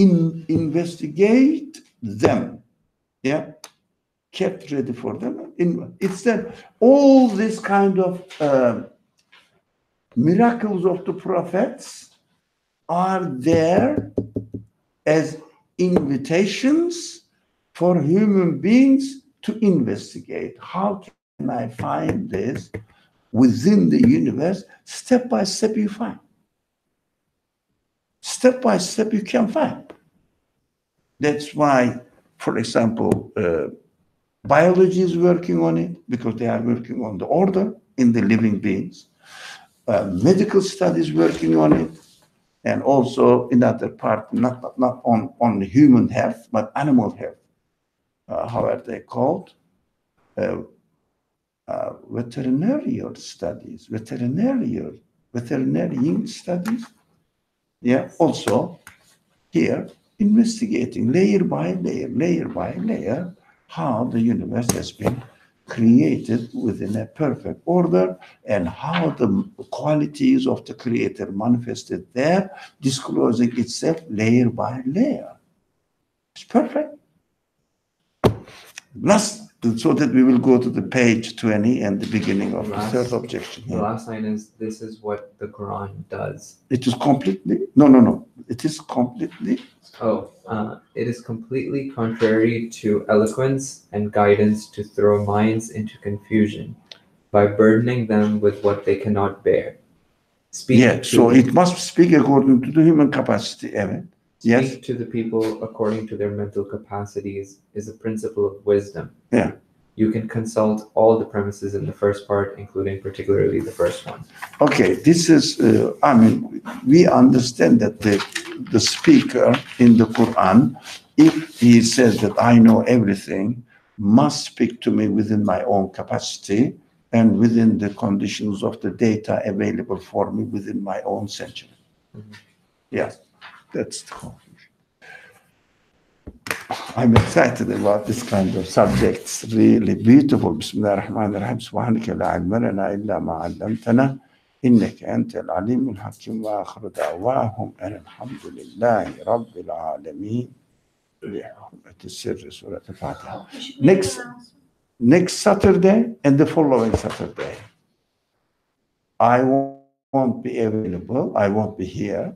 investigate them. Yeah, kept ready for them. It's that all this kind of miracles of the prophets are there as invitations for human beings to investigate. How can I find this within the universe, step by step you find. Step by step you can find. That's why, for example, biology is working on it because they are working on the order in the living beings. Medical studies working on it, and also another part, not on human health, but animal health. How are they called? Veterinarian studies, veterinarian studies. Yeah, also here investigating layer by layer, how the universe has been created within a perfect order and how the qualities of the creator manifested there, disclosing itself layer by layer. It's perfect. Last, so that we will go to the page 20 and the beginning of the third objection. The last line is, this is what the Quran does. It is completely, no. It is completely. It is completely contrary to eloquence and guidance to throw minds into confusion by burdening them with what they cannot bear. So it must speak according to the human capacity, Evan. Yes. Speak to the people according to their mental capacities is a principle of wisdom. Yeah. You can consult all the premises in the first part, including particularly the first one. Okay, this is, we understand that the speaker in the Quran, if he says that I know everything, must speak to me within my own capacity and within the conditions of the data available for me within my own century. Mm-hmm. Yeah, that's the conclusion. I'm excited about this kind of subjects, really beautiful. Bismillah ar-Rahman ar-Rahim. Subhanaka la ilma lana illa ma 'allamtana innaka antal alimul hakim wa akhiru da'wahum alhamdulillahi rabbil alamin. Next Saturday and the following Saturday, I won't be available. I won't be here.